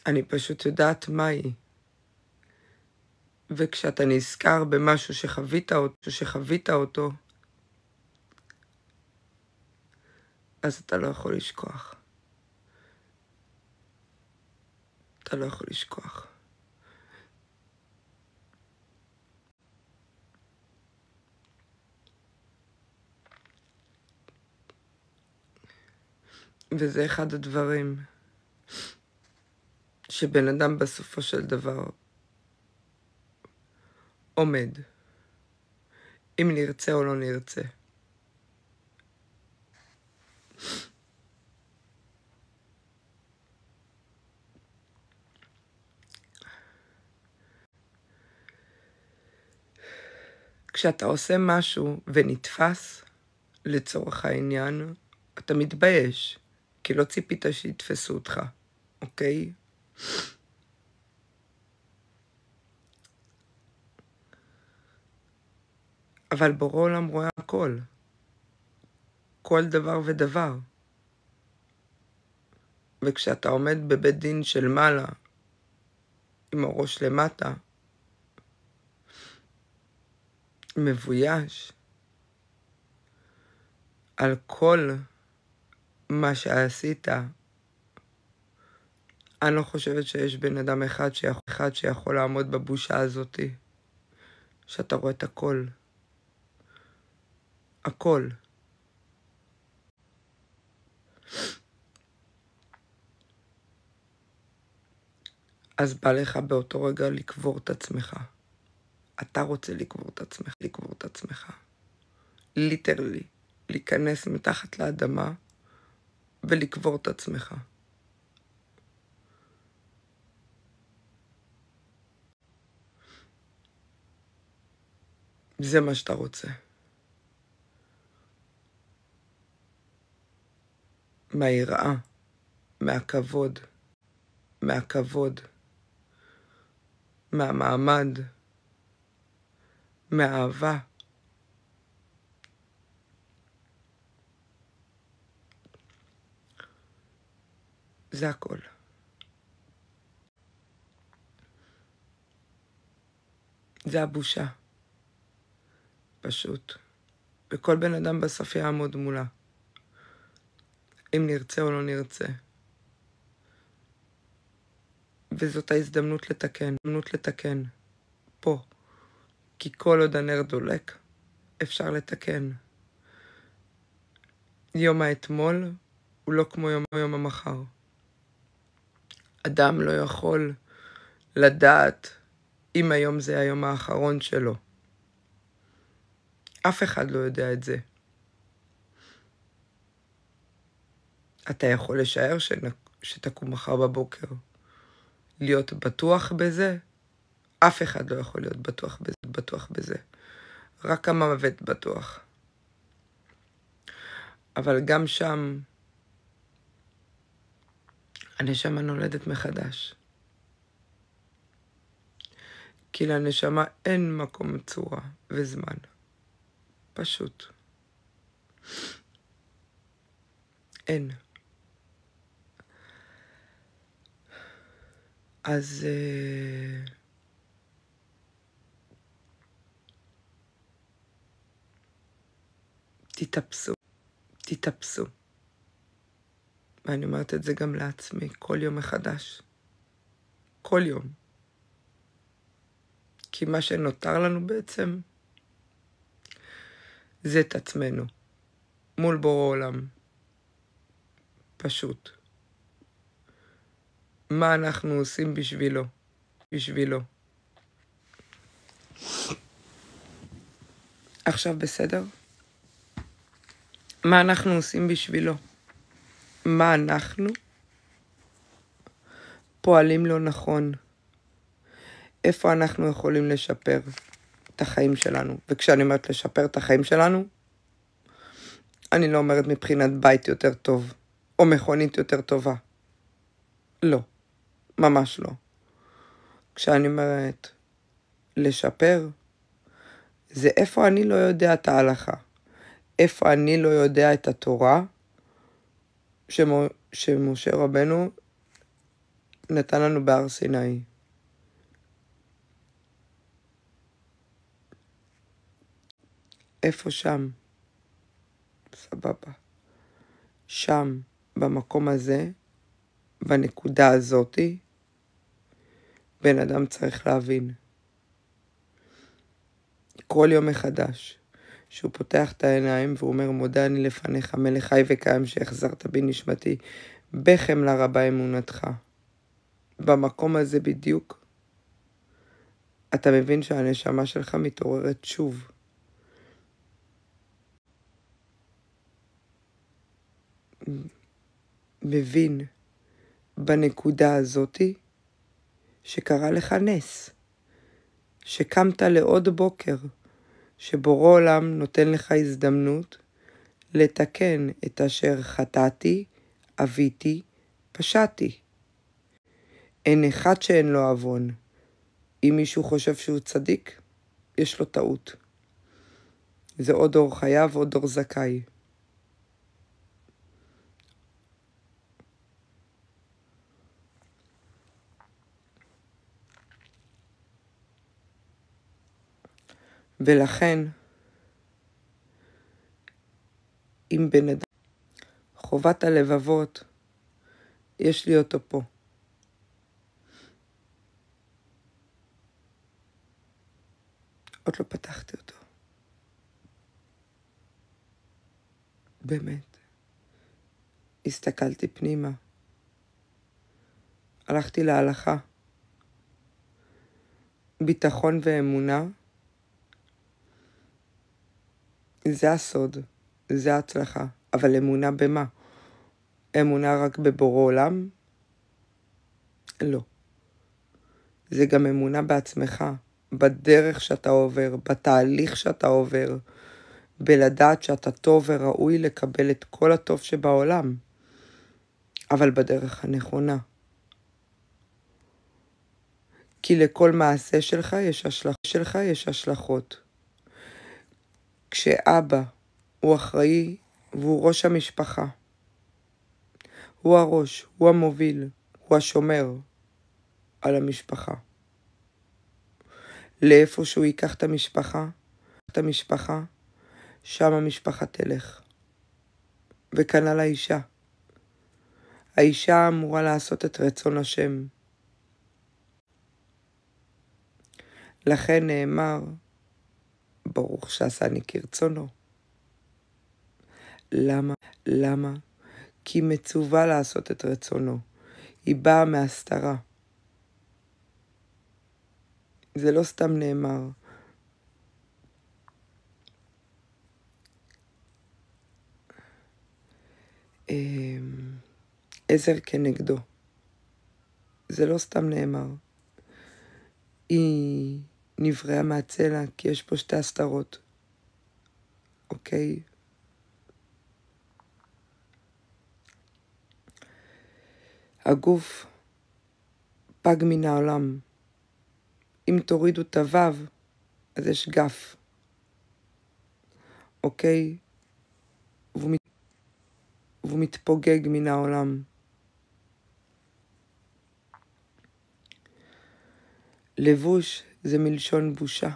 אני פשוט יודעת מה היא. וכשאתה נזכר במשהו שחווית אותו, אז אתה לא יכול לשכוח. אתה לא יכול לשכוח. וזה אחד הדברים שבן אדם בסופו של דבר עומד, אם נרצה או לא נרצה. כשאתה עושה משהו ונתפס, לצורך העניין, אתה מתבייש, כי לא ציפית שיתפסו אותך, אוקיי? אבל בורא עולם רואה הכל. כל דבר ודבר. וכשאתה עומד בבית דין של מעלה, עם הראש למטה, מבויש, על כל מה שעשית, אני לא חושבת שיש בן אדם אחד שיכול לעמוד בבושה הזאת, שאתה רואה את הכל. הכל. אז בא לך באותו רגע לקבור את עצמך. אתה רוצה לקבור את עצמך. ליטרלי. להיכנס מתחת לאדמה ולקבור את עצמך. זה מה שאתה רוצה. מהיראה, מהכבוד, מהמעמד, מהאהבה. זה הכל. זה הבושה. פשוט. וכל בן אדם בסוף יעמוד מולה. אם נרצה או לא נרצה. וזאת ההזדמנות לתקן. פה. כי כל עוד הנר דולק, אפשר לתקן. יום האתמול הוא לא כמו יום המחר. אדם לא יכול לדעת אם היום זה היום האחרון שלו. אף אחד לא יודע את זה. אתה יכול לשער שתקום מחר בבוקר. להיות בטוח בזה? אף אחד לא יכול להיות בטוח בזה. רק המוות בטוח. אבל גם שם, הנשמה נולדת מחדש. כי לנשמה אין מקום צורה וזמן. פשוט. אין. אז תתאפסו. תתאפסו. ואני אומרת את זה גם לעצמי, כל יום מחדש. כל יום. כי מה שנותר לנו בעצם, זה את עצמנו. מול בורא עולם. פשוט. מה אנחנו עושים בשבילו? בשבילו. עכשיו בסדר? מה אנחנו עושים בשבילו? מה אנחנו פועלים לא נכון? איפה אנחנו יכולים לשפר את החיים שלנו? וכשאני אומרת לשפר את החיים שלנו, אני לא אומרת מבחינת בית יותר טוב, או מכונית יותר טובה. לא, ממש לא. כשאני אומרת לשפר, זה איפה אני לא יודע את ההלכה. איפה אני לא יודע את התורה, שמשה רבנו נתן לנו בהר סיני. איפה שם? סבבה. שם, במקום הזה, בנקודה הזאתי, בן אדם צריך להבין. כל יום מחדש, שהוא פותח את העיניים והוא אומר, מודה אני לפניך, מלך חי וקיים שהחזרת בי נשמתי, בחמלה רבה אמונתך. במקום הזה בדיוק, אתה מבין שהנשמה שלך מתעוררת שוב. מבין בנקודה הזאתי שקרה לך נס, שקמת לעוד בוקר, שבורא עולם נותן לך הזדמנות לתקן את אשר חטאתי, אביתי, פשעתי. אין אחד שאין לו עוון. אם מישהו חושב שהוא צדיק, יש לו טעות. זה עוד דור חייב, עוד דור זכאי. ולכן, אם בן אדם, חובת הלבבות, יש לי אותו פה. עוד לא פתחתי אותו. באמת. הסתכלתי פנימה. הלכתי להלכה. ביטחון ואמונה, זה הסוד, זה ההצלחה. אבל אמונה במה? אמונה רק בבורא עולם? לא. זה גם אמונה בעצמך, בדרך שאתה עובר, בתהליך שאתה עובר, בלדעת שאתה טוב וראוי לקבל את כל הטוב שבעולם, אבל בדרך הנכונה. כי לכל מעשה שלך יש השלכות. כשאבא הוא אחראי והוא ראש המשפחה, הוא הראש, הוא המוביל, הוא השומר על המשפחה. לאיפה שהוא ייקח את המשפחה, שם המשפחה תלך. וכנ"ל האישה. האישה אמורה לעשות את רצון השם. לכן נאמר, ברוך שעשני כרצונו. למה? כי מצווה לעשות את רצונו. היא באה מהסתרה. זה לא סתם נאמר. עזר כנגדו. זה לא סתם נאמר. היא נבראה מהצלע, כי יש פה שתי הסתרות. אוקיי? הגוף פג מן העולם. אם תורידו את הוו, אז יש גף. אוקיי? והוא מתפוגג מן העולם. לבוש זה מלשון בושה.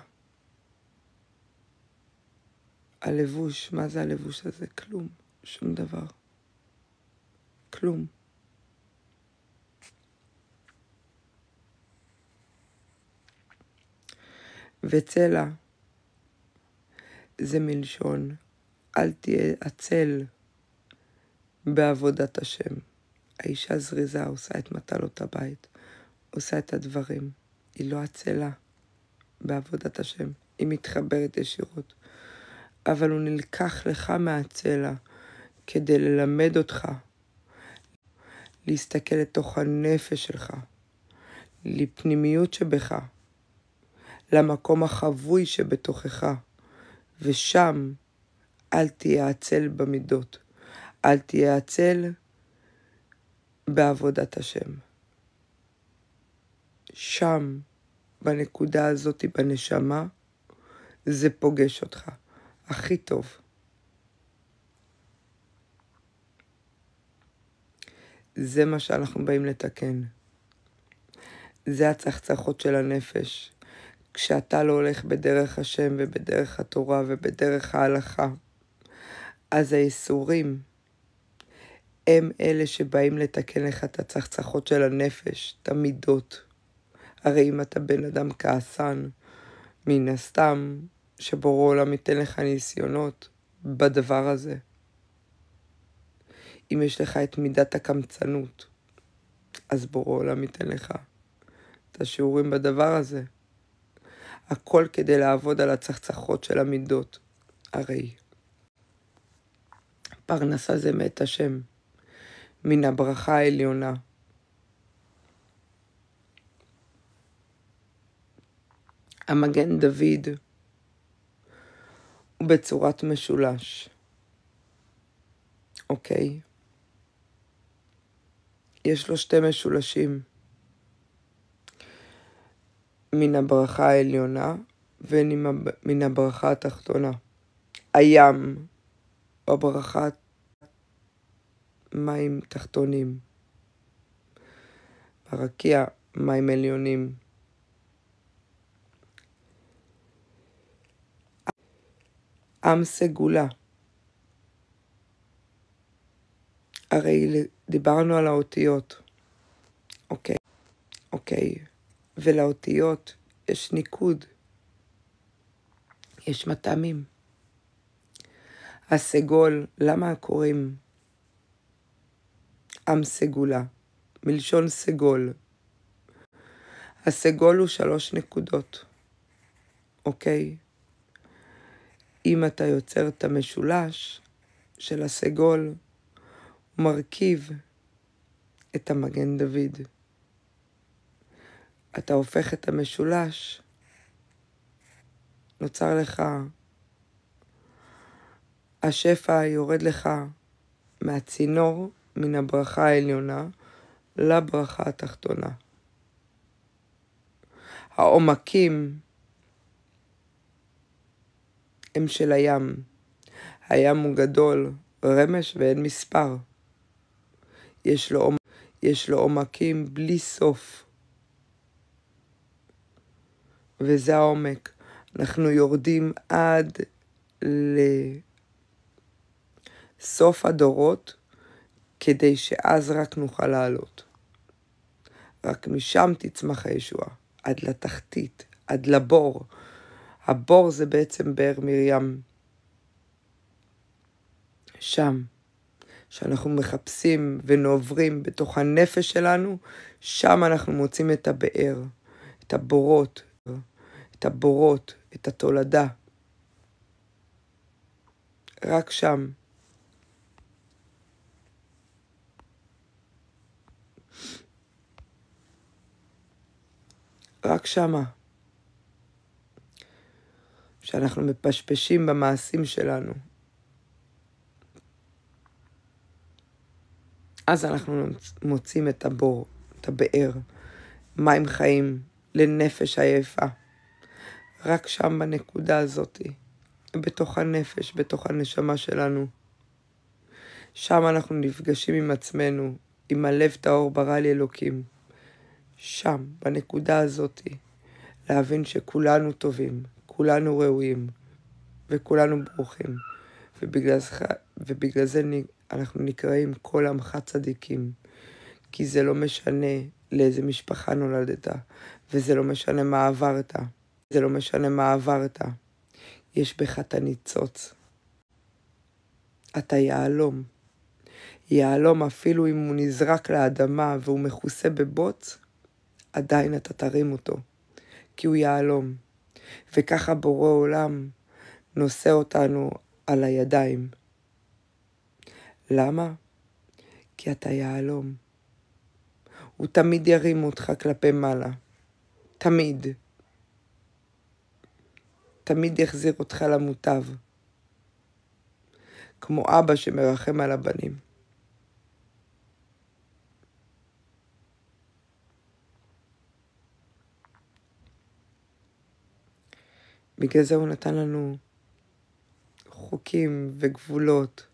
הלבוש, מה זה הלבוש הזה? כלום, שום דבר. כלום. וצלע זה מלשון אל תהיה עצל בעבודת השם. האישה זריזה עושה את מטלות הבית, עושה את הדברים. היא לא עצלה בעבודת השם, היא מתחברת ישירות. אבל הוא נלקח לך מהצלע כדי ללמד אותך להסתכל לתוך הנפש שלך, לפנימיות שבך, למקום החבוי שבתוכך, ושם אל תהיה עצל במידות, אל תהיה עצל בעבודת השם. שם, בנקודה הזאת, בנשמה, זה פוגש אותך הכי טוב. זה מה שאנחנו באים לתקן. זה הצחצחות של הנפש. כשאתה לא הולך בדרך השם ובדרך התורה ובדרך ההלכה, אז היסורים הם אלה שבאים לתקן לך את הצחצחות של הנפש, את המידות. הרי אם אתה בן אדם כעסן, מן הסתם שבורא עולם ייתן לך ניסיונות בדבר הזה. אם יש לך את מידת הקמצנות, אז בורא עולם ייתן לך את השיעורים בדבר הזה. הכל כדי לעבוד על הצחצחות של המידות. הרי פרנסה זה מאת השם, מן הברכה העליונה. המגן דוד הוא בצורת משולש. אוקיי? יש לו שתי משולשים. מן הברכה העליונה ומן הברכה התחתונה. הים בברכה מים תחתונים. הרקיע מים עליונים. עם סגולה. הרי דיברנו על האותיות. אוקיי. ולאותיות יש ניקוד. יש מטעמים. הסגול, למה קוראים עם סגולה? מלשון סגול. הסגול הוא 3 נקודות. אוקיי? אם אתה יוצר את המשולש של הסגול, הוא מרכיב את המגן דוד. אתה הופך את המשולש, נוצר לך, השפע יורד לך מהצינור, מן הברכה העליונה, לברכה התחתונה. העומקים הם של הים. הים הוא גדול, רמש ואין מספר. יש לו עומקים בלי סוף. וזה העומק. אנחנו יורדים עד לסוף הדורות, כדי שאז רק נוכל לעלות. רק משם תצמח הישועה, עד לתחתית, עד לבור. הבור זה בעצם באר מרים. שם, שאנחנו מחפשים ונעוברים בתוך הנפש שלנו, שם אנחנו מוצאים את הבאר, את הבורות, את התולדה. רק שם. רק שמה. שאנחנו מפשפשים במעשים שלנו. אז אנחנו מוצאים את הבור, את הבאר, מים חיים, לנפש עייפה. רק שם בנקודה הזאת, בתוך הנפש, בתוך הנשמה שלנו. שם אנחנו נפגשים עם עצמנו, עם הלב טהור ברא לי אלוקים. שם, בנקודה הזאת, להבין שכולנו טובים, כולנו ראויים, וכולנו ברוכים. ובגלל זה אנחנו נקראים כל עמך צדיקים. כי זה לא משנה לאיזה משפחה נולדת, וזה לא משנה מה עברת. זה לא משנה מה עברת. יש בך את הניצוץ. אתה יעלום. יעלום אפילו אם הוא נזרק לאדמה והוא מכוסה בבוץ, עדיין אתה תרים אותו. כי הוא יעלום. וככה בורא עולם נושא אותנו על הידיים. למה? כי אתה יעלום. הוא תמיד ירים אותך כלפי מעלה. תמיד. תמיד יחזיר אותך למוטב. כמו אבא שמרחם על הבנים. בגלל זה הוא נתן לנו חוקים וגבולות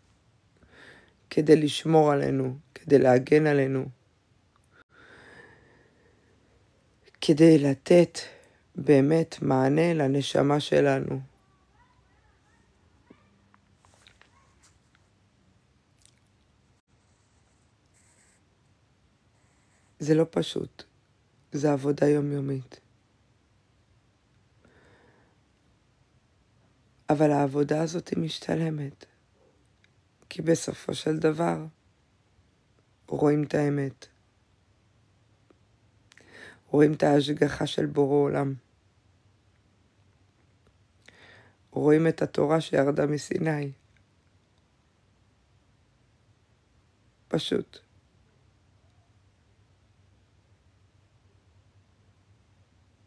כדי לשמור עלינו, כדי להגן עלינו, כדי לתת באמת מענה לנשמה שלנו. זה לא פשוט, זה עבודה יומיומית. אבל העבודה הזאת היא משתלמת, כי בסופו של דבר רואים את האמת. רואים את ההשגחה של בורא עולם. רואים את התורה שירדה מסיני. פשוט.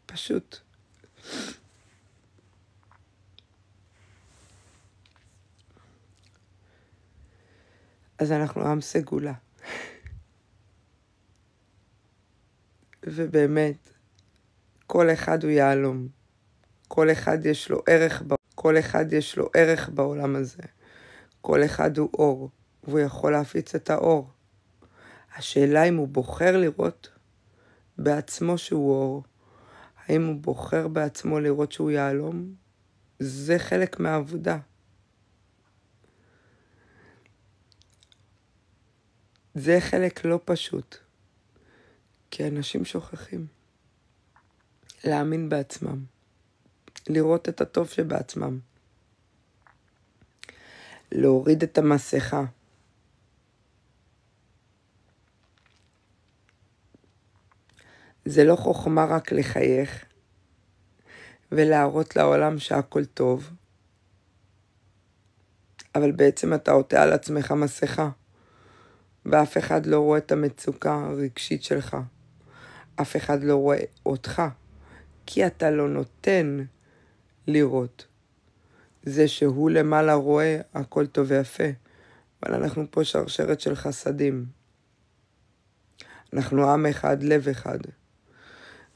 פשוט. אז אנחנו עם סגולה. ובאמת, כל אחד הוא יעלום. כל אחד יש לו ערך בעולם הזה. כל אחד הוא אור, והוא יכול להפיץ את האור. השאלה אם הוא בוחר לראות בעצמו שהוא אור, האם הוא בוחר בעצמו לראות שהוא יעלום, זה חלק מהעבודה. זה חלק לא פשוט, כי אנשים שוכחים להאמין בעצמם, לראות את הטוב שבעצמם, להוריד את המסכה. זה לא חוכמה רק לחייך ולהראות לעולם שהכל טוב, אבל בעצם אתה עוטה על עצמך מסכה, ואף אחד לא רואה את המצוקה הרגשית שלך. אף אחד לא רואה אותך, כי אתה לא נותן לראות. זה שהוא למעלה רואה הכל טוב ויפה, אבל אנחנו פה שרשרת של חסדים. אנחנו עם אחד, לב אחד.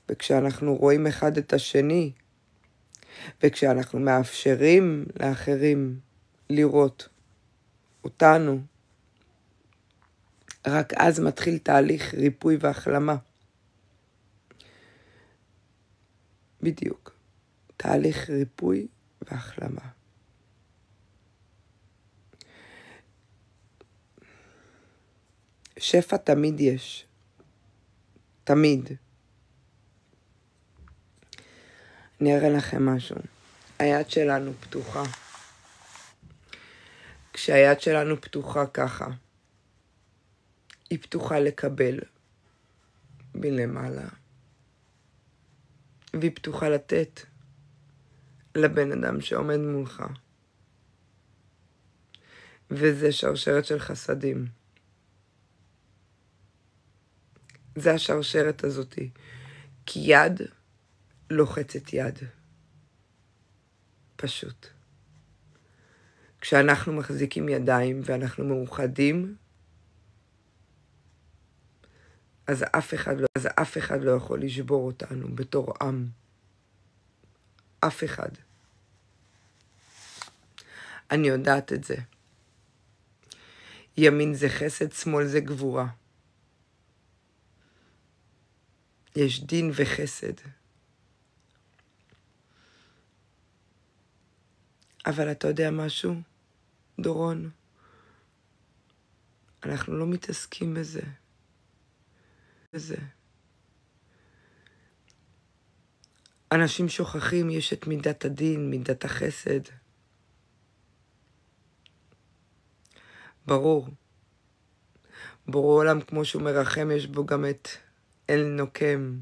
וכשאנחנו רואים אחד את השני, וכשאנחנו מאפשרים לאחרים לראות אותנו, רק אז מתחיל תהליך ריפוי והחלמה. בדיוק. תהליך ריפוי והחלמה. שפע תמיד יש. תמיד. אני אראה לכם משהו. היד שלנו פתוחה. כשהיד שלנו פתוחה ככה, היא פתוחה לקבל מלמעלה. והיא פתוחה לתת לבן אדם שעומד מולך. וזה שרשרת של חסדים. זה השרשרת הזאת. כי יד לוחצת יד. פשוט. כשאנחנו מחזיקים ידיים ואנחנו מאוחדים, אז אף אחד לא יכול לשבור אותנו בתור עם. אף אחד. אני יודעת את זה. ימין זה חסד, שמאל זה גבורה. יש דין וחסד. אבל אתה יודע משהו, דורון? אנחנו לא מתעסקים בזה. אנשים שוכחים, יש את מידת הדין, מידת החסד. ברור. ברור עולם כמו שהוא מרחם, יש בו גם את אל נוקם.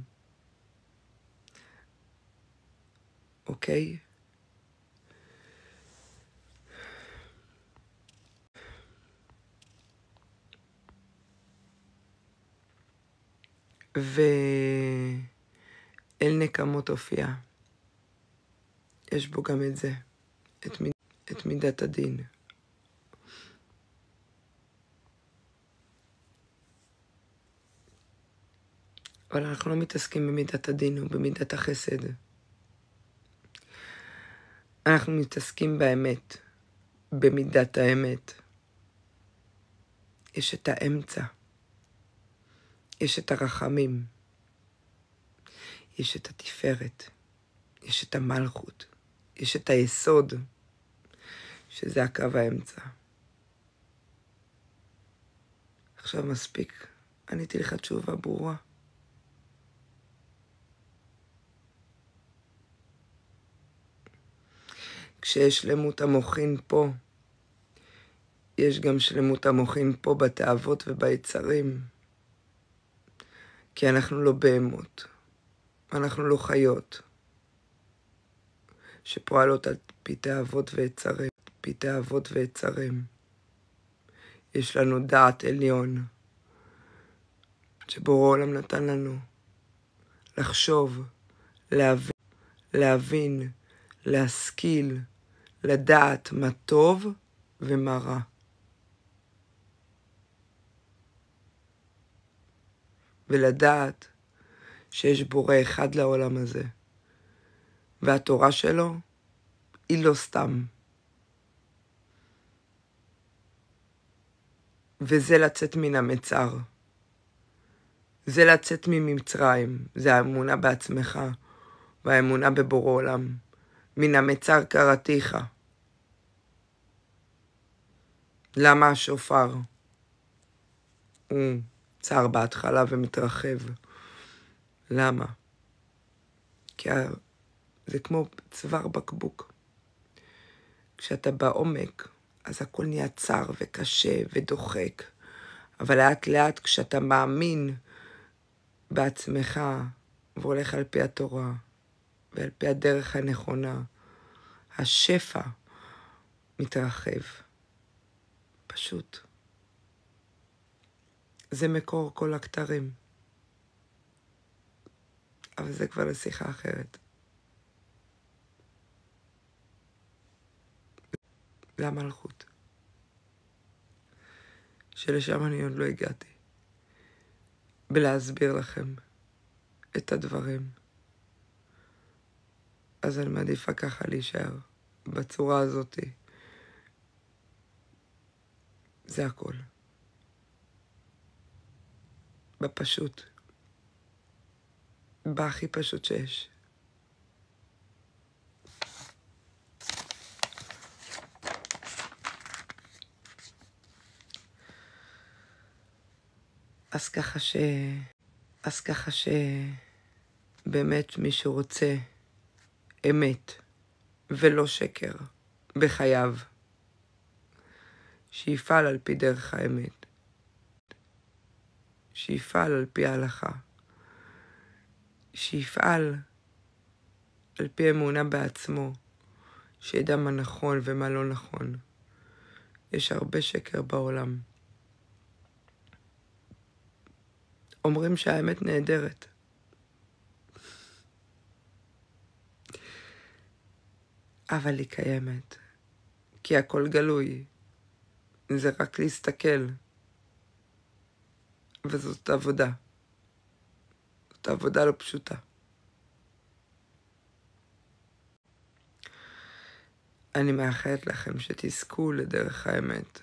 אוקיי? ואל נקמות הופיע. יש בו גם את זה, את מידת הדין. אבל אנחנו לא מתעסקים במידת הדין ובמידת החסד. אנחנו מתעסקים באמת, במידת האמת. יש את האמצע. יש את הרחמים. יש את התפארת. יש את המלכות. יש את היסוד, שזה הקו האמצע. עכשיו מספיק. עניתי לך תשובה ברורה. כשיש שלמות המוחין פה, יש גם שלמות המוחין פה בתאוות וביצרים. כי אנחנו לא בהמות. אנחנו לא חיות. שפועלות על פי תאוות ויצרים. יש לנו דעת עליון. שבורא עולם נתן לנו. לחשוב, להבין, להשכיל, לדעת מה טוב ומה רע. ולדעת שיש בורא אחד לעולם הזה. והתורה שלו היא לא סתם. וזה לצאת מן המצר. זה לצאת ממצרים. זה האמונה בעצמך והאמונה בבורא עולם. מן המצר קראתיך. למה השופר הוא צר בהתחלה ומתרחב? למה? כי זה כמו צוואר בקבוק. כשאתה בעומק, אז הכל נהיה צר וקשה ודוחק. אבל לאט לאט כשאתה מאמין בעצמך והולך על פי התורה ועל פי הדרך הנכונה, השפע מתרחב. פשוט. זה מקור כל הכתרים. אבל זה כבר לשיחה אחרת. למלכות. שלשם אני עוד לא הגעתי. בלהסביר לכם את הדברים. אז אני מעדיפה ככה להישאר בצורה הזאת. זה הכל. בפשוט. בהכי פשוט שיש. אז ככה באמת מי שרוצה אמת ולא שקר בחייו, שיפעל על פי דרך האמת, שיפעל על פי ההלכה, שיפעל על פי אמונה בעצמו, שידע מה נכון ומה לא נכון. יש הרבה שקר בעולם. אומרים שהאמת נהדרת. אבל היא קיימת. כי הכל גלוי. זה רק להסתכל. וזאת עבודה. זאת עבודה לא פשוטה. אני מאחלת לכם שתזכו לדרך האמת.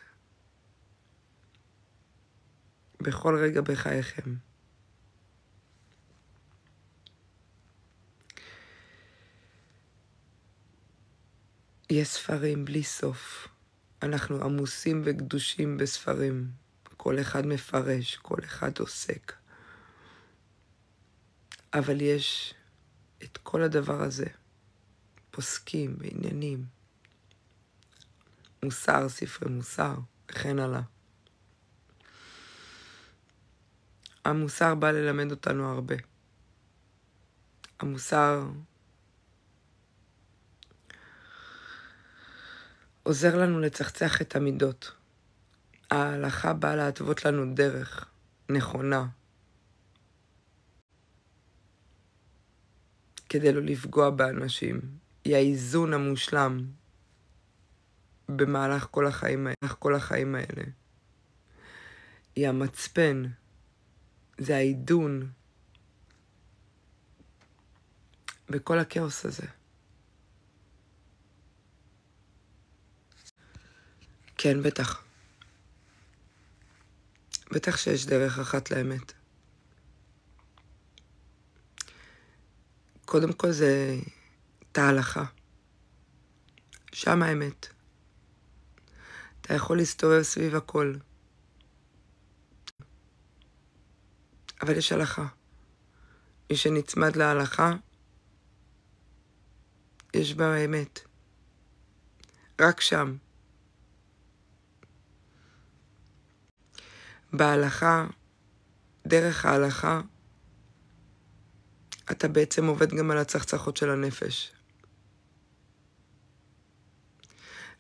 בכל רגע בחייכם. יש ספרים בלי סוף. אנחנו עמוסים וקדושים בספרים. כל אחד מפרש, כל אחד עוסק. אבל יש את כל הדבר הזה. פוסקים ועניינים. מוסר, ספרי מוסר, וכן הלאה. המוסר בא ללמד אותנו הרבה. המוסר עוזר לנו לצחצח את המידות. ההלכה באה להתוות לנו דרך נכונה, כדי לא לפגוע באנשים. היא האיזון המושלם במהלך כל החיים האלה. היא המצפן, זה העידון בכל הכאוס הזה. כן, בטח. בטח שיש דרך אחת לאמת. קודם כל זה את ההלכה. שם האמת. אתה יכול להסתובב סביב הכל. אבל יש הלכה. מי שנצמד להלכה, יש בה האמת. רק שם. בהלכה, דרך ההלכה, אתה בעצם עובד גם על הצחצחות של הנפש.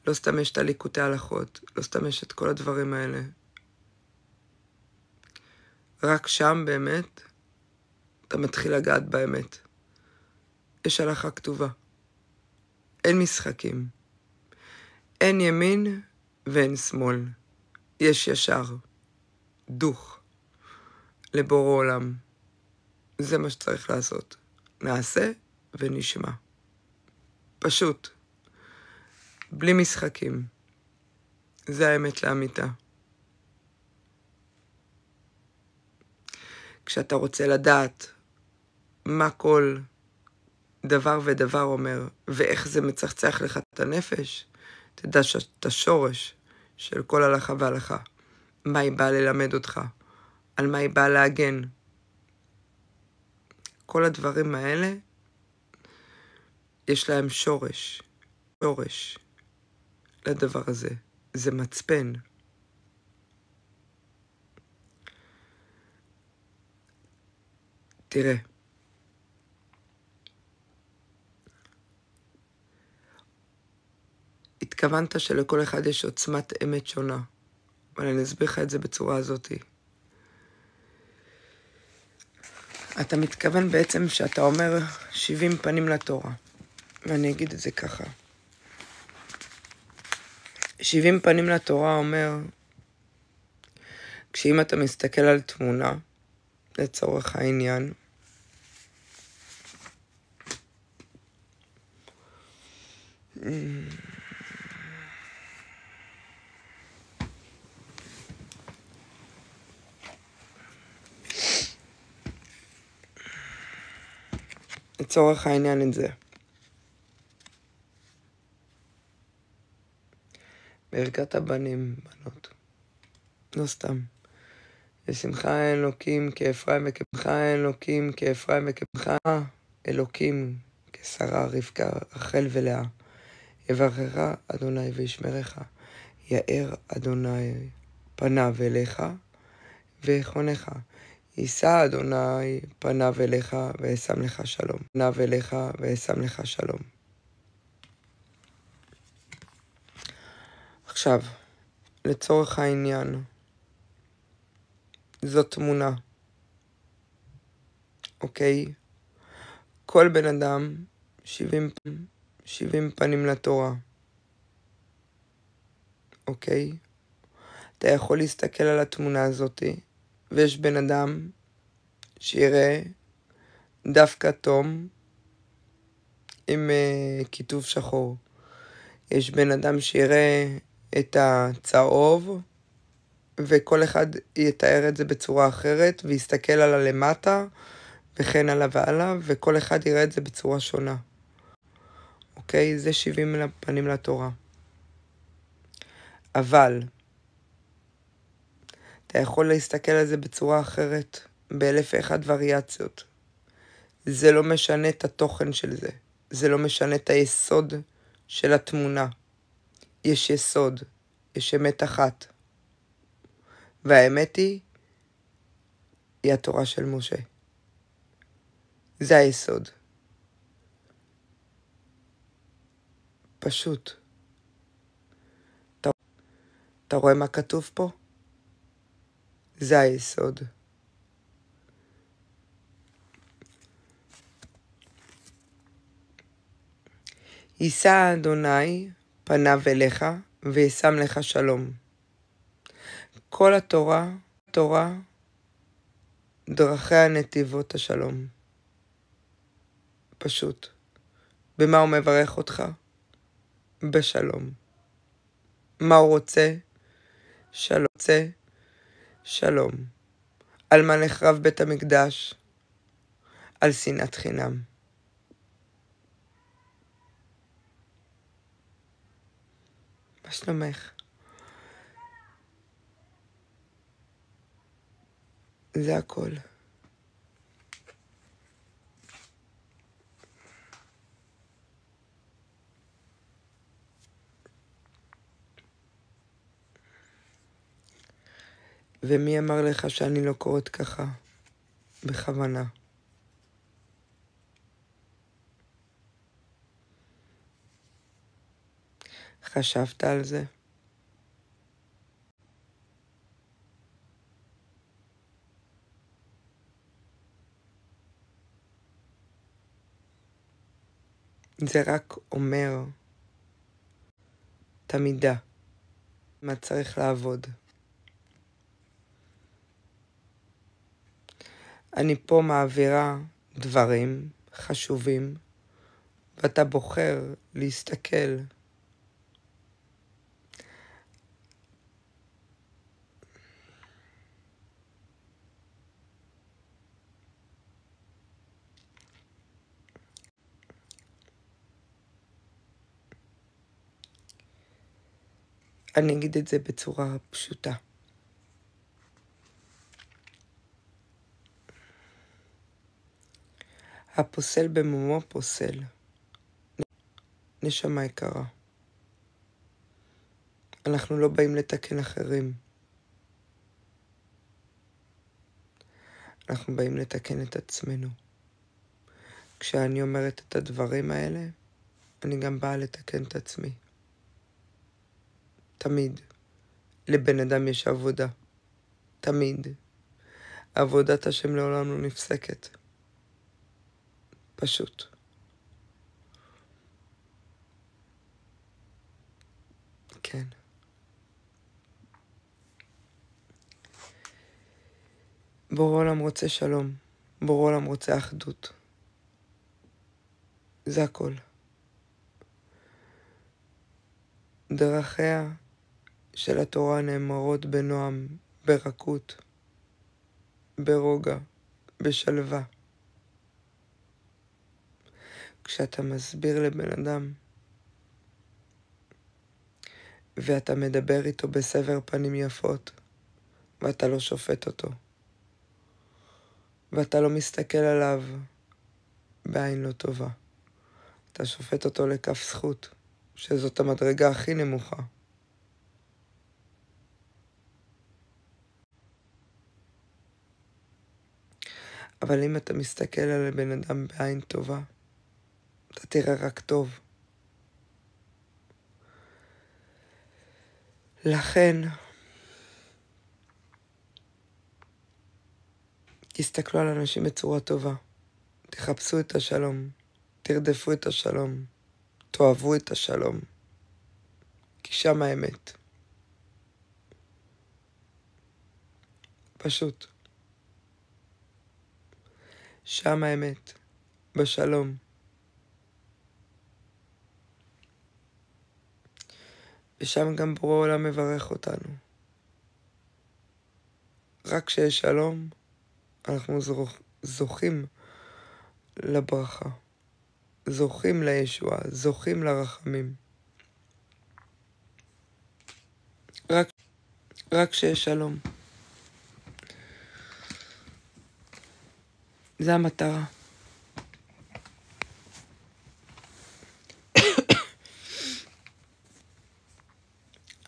לא סתם יש את הליקוטי הלכות, לא סתם יש את כל הדברים האלה. רק שם באמת, אתה מתחיל לגעת באמת. יש הלכה כתובה. אין משחקים. אין ימין ואין שמאל. יש ישר. דוך. לבורא עולם. זה מה שצריך לעשות. נעשה ונשמע. פשוט. בלי משחקים. זה האמת לאמיתה. כשאתה רוצה לדעת מה כל דבר ודבר אומר, ואיך זה מצחצח לך את הנפש, תדע שאתה השורש של כל הלכה והלכה. מה היא באה ללמד אותך? על מה היא באה להגן? כל הדברים האלה, יש להם שורש לדבר הזה. זה מצפן. תראה. התכוונת שלכל אחד יש עוצמת אמת שונה, אבל אני אסביר לך את זה בצורה הזאת. אתה מתכוון בעצם שאתה אומר 70 פנים לתורה, ואני אגיד את זה ככה. 70 פנים לתורה אומר, כשאם אתה מסתכל על תמונה, לצורך העניין, לצורך העניין את זה. ברכת הבנים, בנות. לא סתם. ושמחה אלוקים כאפרים וכמחה אלוקים כאפרים וכמחה אלוקים כשרה רבקה רחל ולאה. יברכך אדוני וישמרך. יאר אדוני פניו אליך ויחונך. יישא אדוני פניו אליך וישם לך שלום. פניו אליך וישם לך שלום. עכשיו, לצורך העניין, זאת תמונה. אוקיי? כל בן אדם 70 פנים לתורה. אוקיי? אתה יכול להסתכל על התמונה הזאת, ויש בן אדם שיראה דף כתום עם כיתוב שחור. יש בן אדם שיראה את הצהוב, וכל אחד יתאר את זה בצורה אחרת, ויסתכל על הלמטה, וכן הלאה והלאה, וכל אחד יראה את זה בצורה שונה. אוקיי? זה 70 פנים לתורה. אבל אתה יכול להסתכל על זה בצורה אחרת, באלף ואחת וריאציות. זה לא משנה את התוכן של זה. זה לא משנה את היסוד של התמונה. יש יסוד, יש אמת אחת. והאמת היא התורה של משה. זה היסוד. פשוט. אתה רואה מה כתוב פה? זה היסוד. יישא אדוני פניו אליך וישם לך שלום. כל התורה דרכיה נתיבות השלום. פשוט. במה הוא מברך אותך? בשלום. מה הוא רוצה? שלום. על מה נחרב בית המקדש? על שנאת חינם. מה שלומך? זה הכל. ומי אמר לך שאני לא קוראת ככה? בכוונה. חשבת על זה? זה רק אומר את המידה. מה צריך לעבוד. אני פה מעבירה דברים חשובים, ואתה בוחר להסתכל. אני אגיד את זה בצורה פשוטה. הפוסל במומו פוסל. נשמה יקרה. אנחנו לא באים לתקן אחרים. אנחנו באים לתקן את עצמנו. כשאני אומרת את הדברים האלה, אני גם באה לתקן את עצמי. תמיד. לבן אדם יש עבודה. תמיד. עבודת השם לעולם לא נפסקת. פשוט. כן. בורא עולם רוצה שלום. בורא עולם רוצה אחדות. זה הכל. דרכיה של התורה נאמרות בנועם, ברכות, ברוגע, בשלווה. כשאתה מסביר לבן אדם ואתה מדבר איתו בסבר פנים יפות, ואתה לא שופט אותו, ואתה לא מסתכל עליו בעין לא טובה, אתה שופט אותו לכף זכות, שזאת המדרגה הכי נמוכה. אבל אם אתה מסתכל על בן אדם בעין טובה, אתה תראה רק טוב. לכן, תסתכלו על אנשים בצורה טובה. תחפשו את השלום. תרדפו את השלום. תאהבו את השלום. כי שם האמת. פשוט. שם האמת, בשלום. ושם גם בורא עולם מברך אותנו. רק כשיש שלום, אנחנו זוכים לברכה, זוכים לישועה, זוכים לרחמים. רק כשיש שלום. זה המטרה.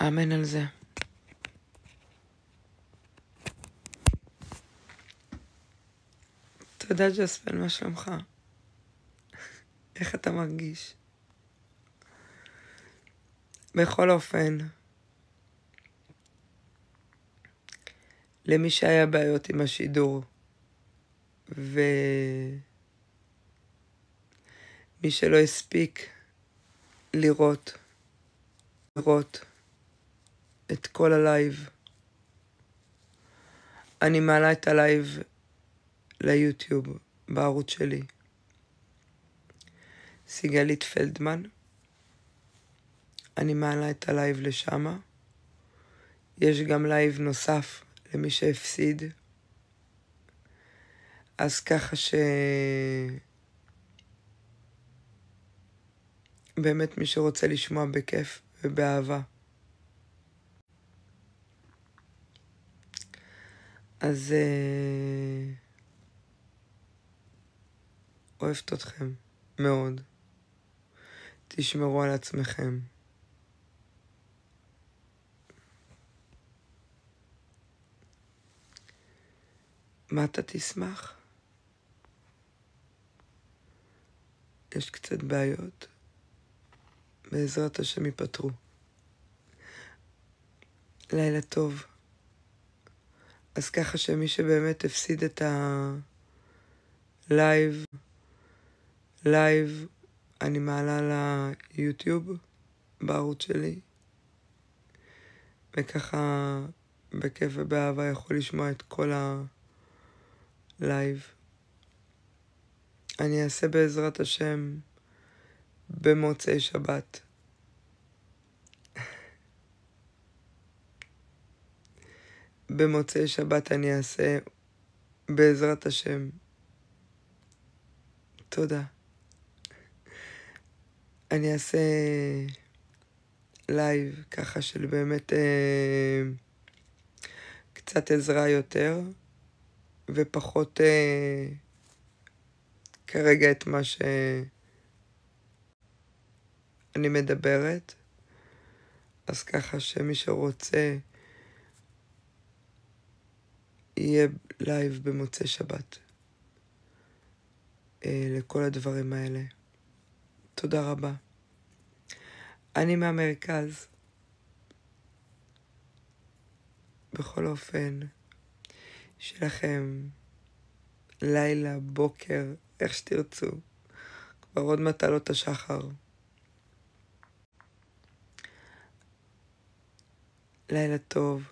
אמן על זה. תודה ג'ספן, מה שלומך? איך אתה מרגיש? בכל אופן, למי שהיה בעיות עם השידור, ומי שלא הספיק לראות את כל הלייב, אני מעלה את הלייב ליוטיוב בערוץ שלי, סיגלית פלדמן. אני מעלה את הלייב לשמה. יש גם לייב נוסף למי שהפסיד. אז ככה באמת מי שרוצה לשמוע בכיף ובאהבה. אז אוהבת אתכם מאוד. תשמרו על עצמכם. מה אתה תשמח? יש קצת בעיות. בעזרת השם ייפטרו. לילה טוב. אז ככה שמי שבאמת הפסיד את הלייב, אני מעלה ליוטיוב בערוץ שלי, וככה בכיף ובאהבה יכול לשמוע את כל הלייב. אני אעשה בעזרת השם במוצאי שבת. במוצאי שבת אני אעשה בעזרת השם. תודה. אני אעשה לייב ככה של באמת קצת עזרה יותר ופחות כרגע את מה שאני מדברת. אז ככה שמי שרוצה יהיה לייב במוצאי שבת לכל הדברים האלה. תודה רבה. אני מהמרכז. בכל אופן, שלכם לילה, בוקר, איך שתרצו. כבר עוד מעט עלות השחר. לילה טוב.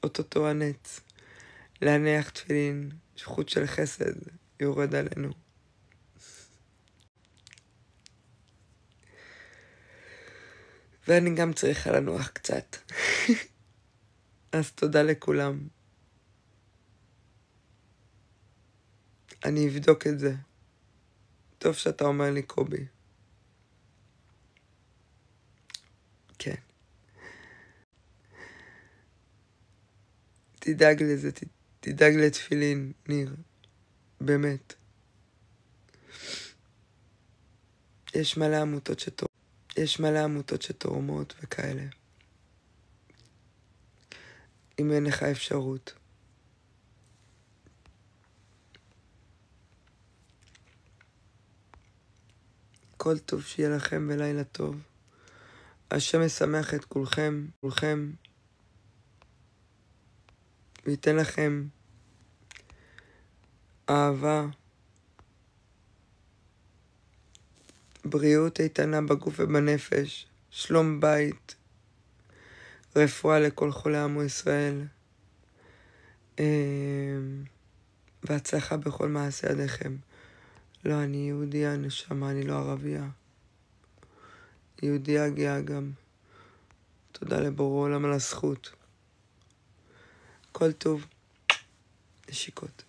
ואוטוטו הנץ. להניח תפילין, שחוט של חסד, יורד עלינו. ואני גם צריכה לנוח קצת. אז תודה לכולם. אני אבדוק את זה. טוב שאתה אומר לי קובי. כן. תדאג לזה, תדאג לתפילין, ניר. באמת. יש מלא עמותות שתורמות וכאלה. אם אין לך אפשרות. כל טוב שיהיה לכם ולילה טוב. השם ישמח את כולכם, וייתן לכם אהבה, בריאות איתנה בגוף ובנפש, שלום בית, רפואה לכל חולי עמו ישראל, והצלחה בכל מעשה ידיכם. לא, אני יהודייה נשמה, אני לא ערבייה. יהודייה גאה גם. תודה לבורא עולם על הזכות. כל טוב. נשיקות.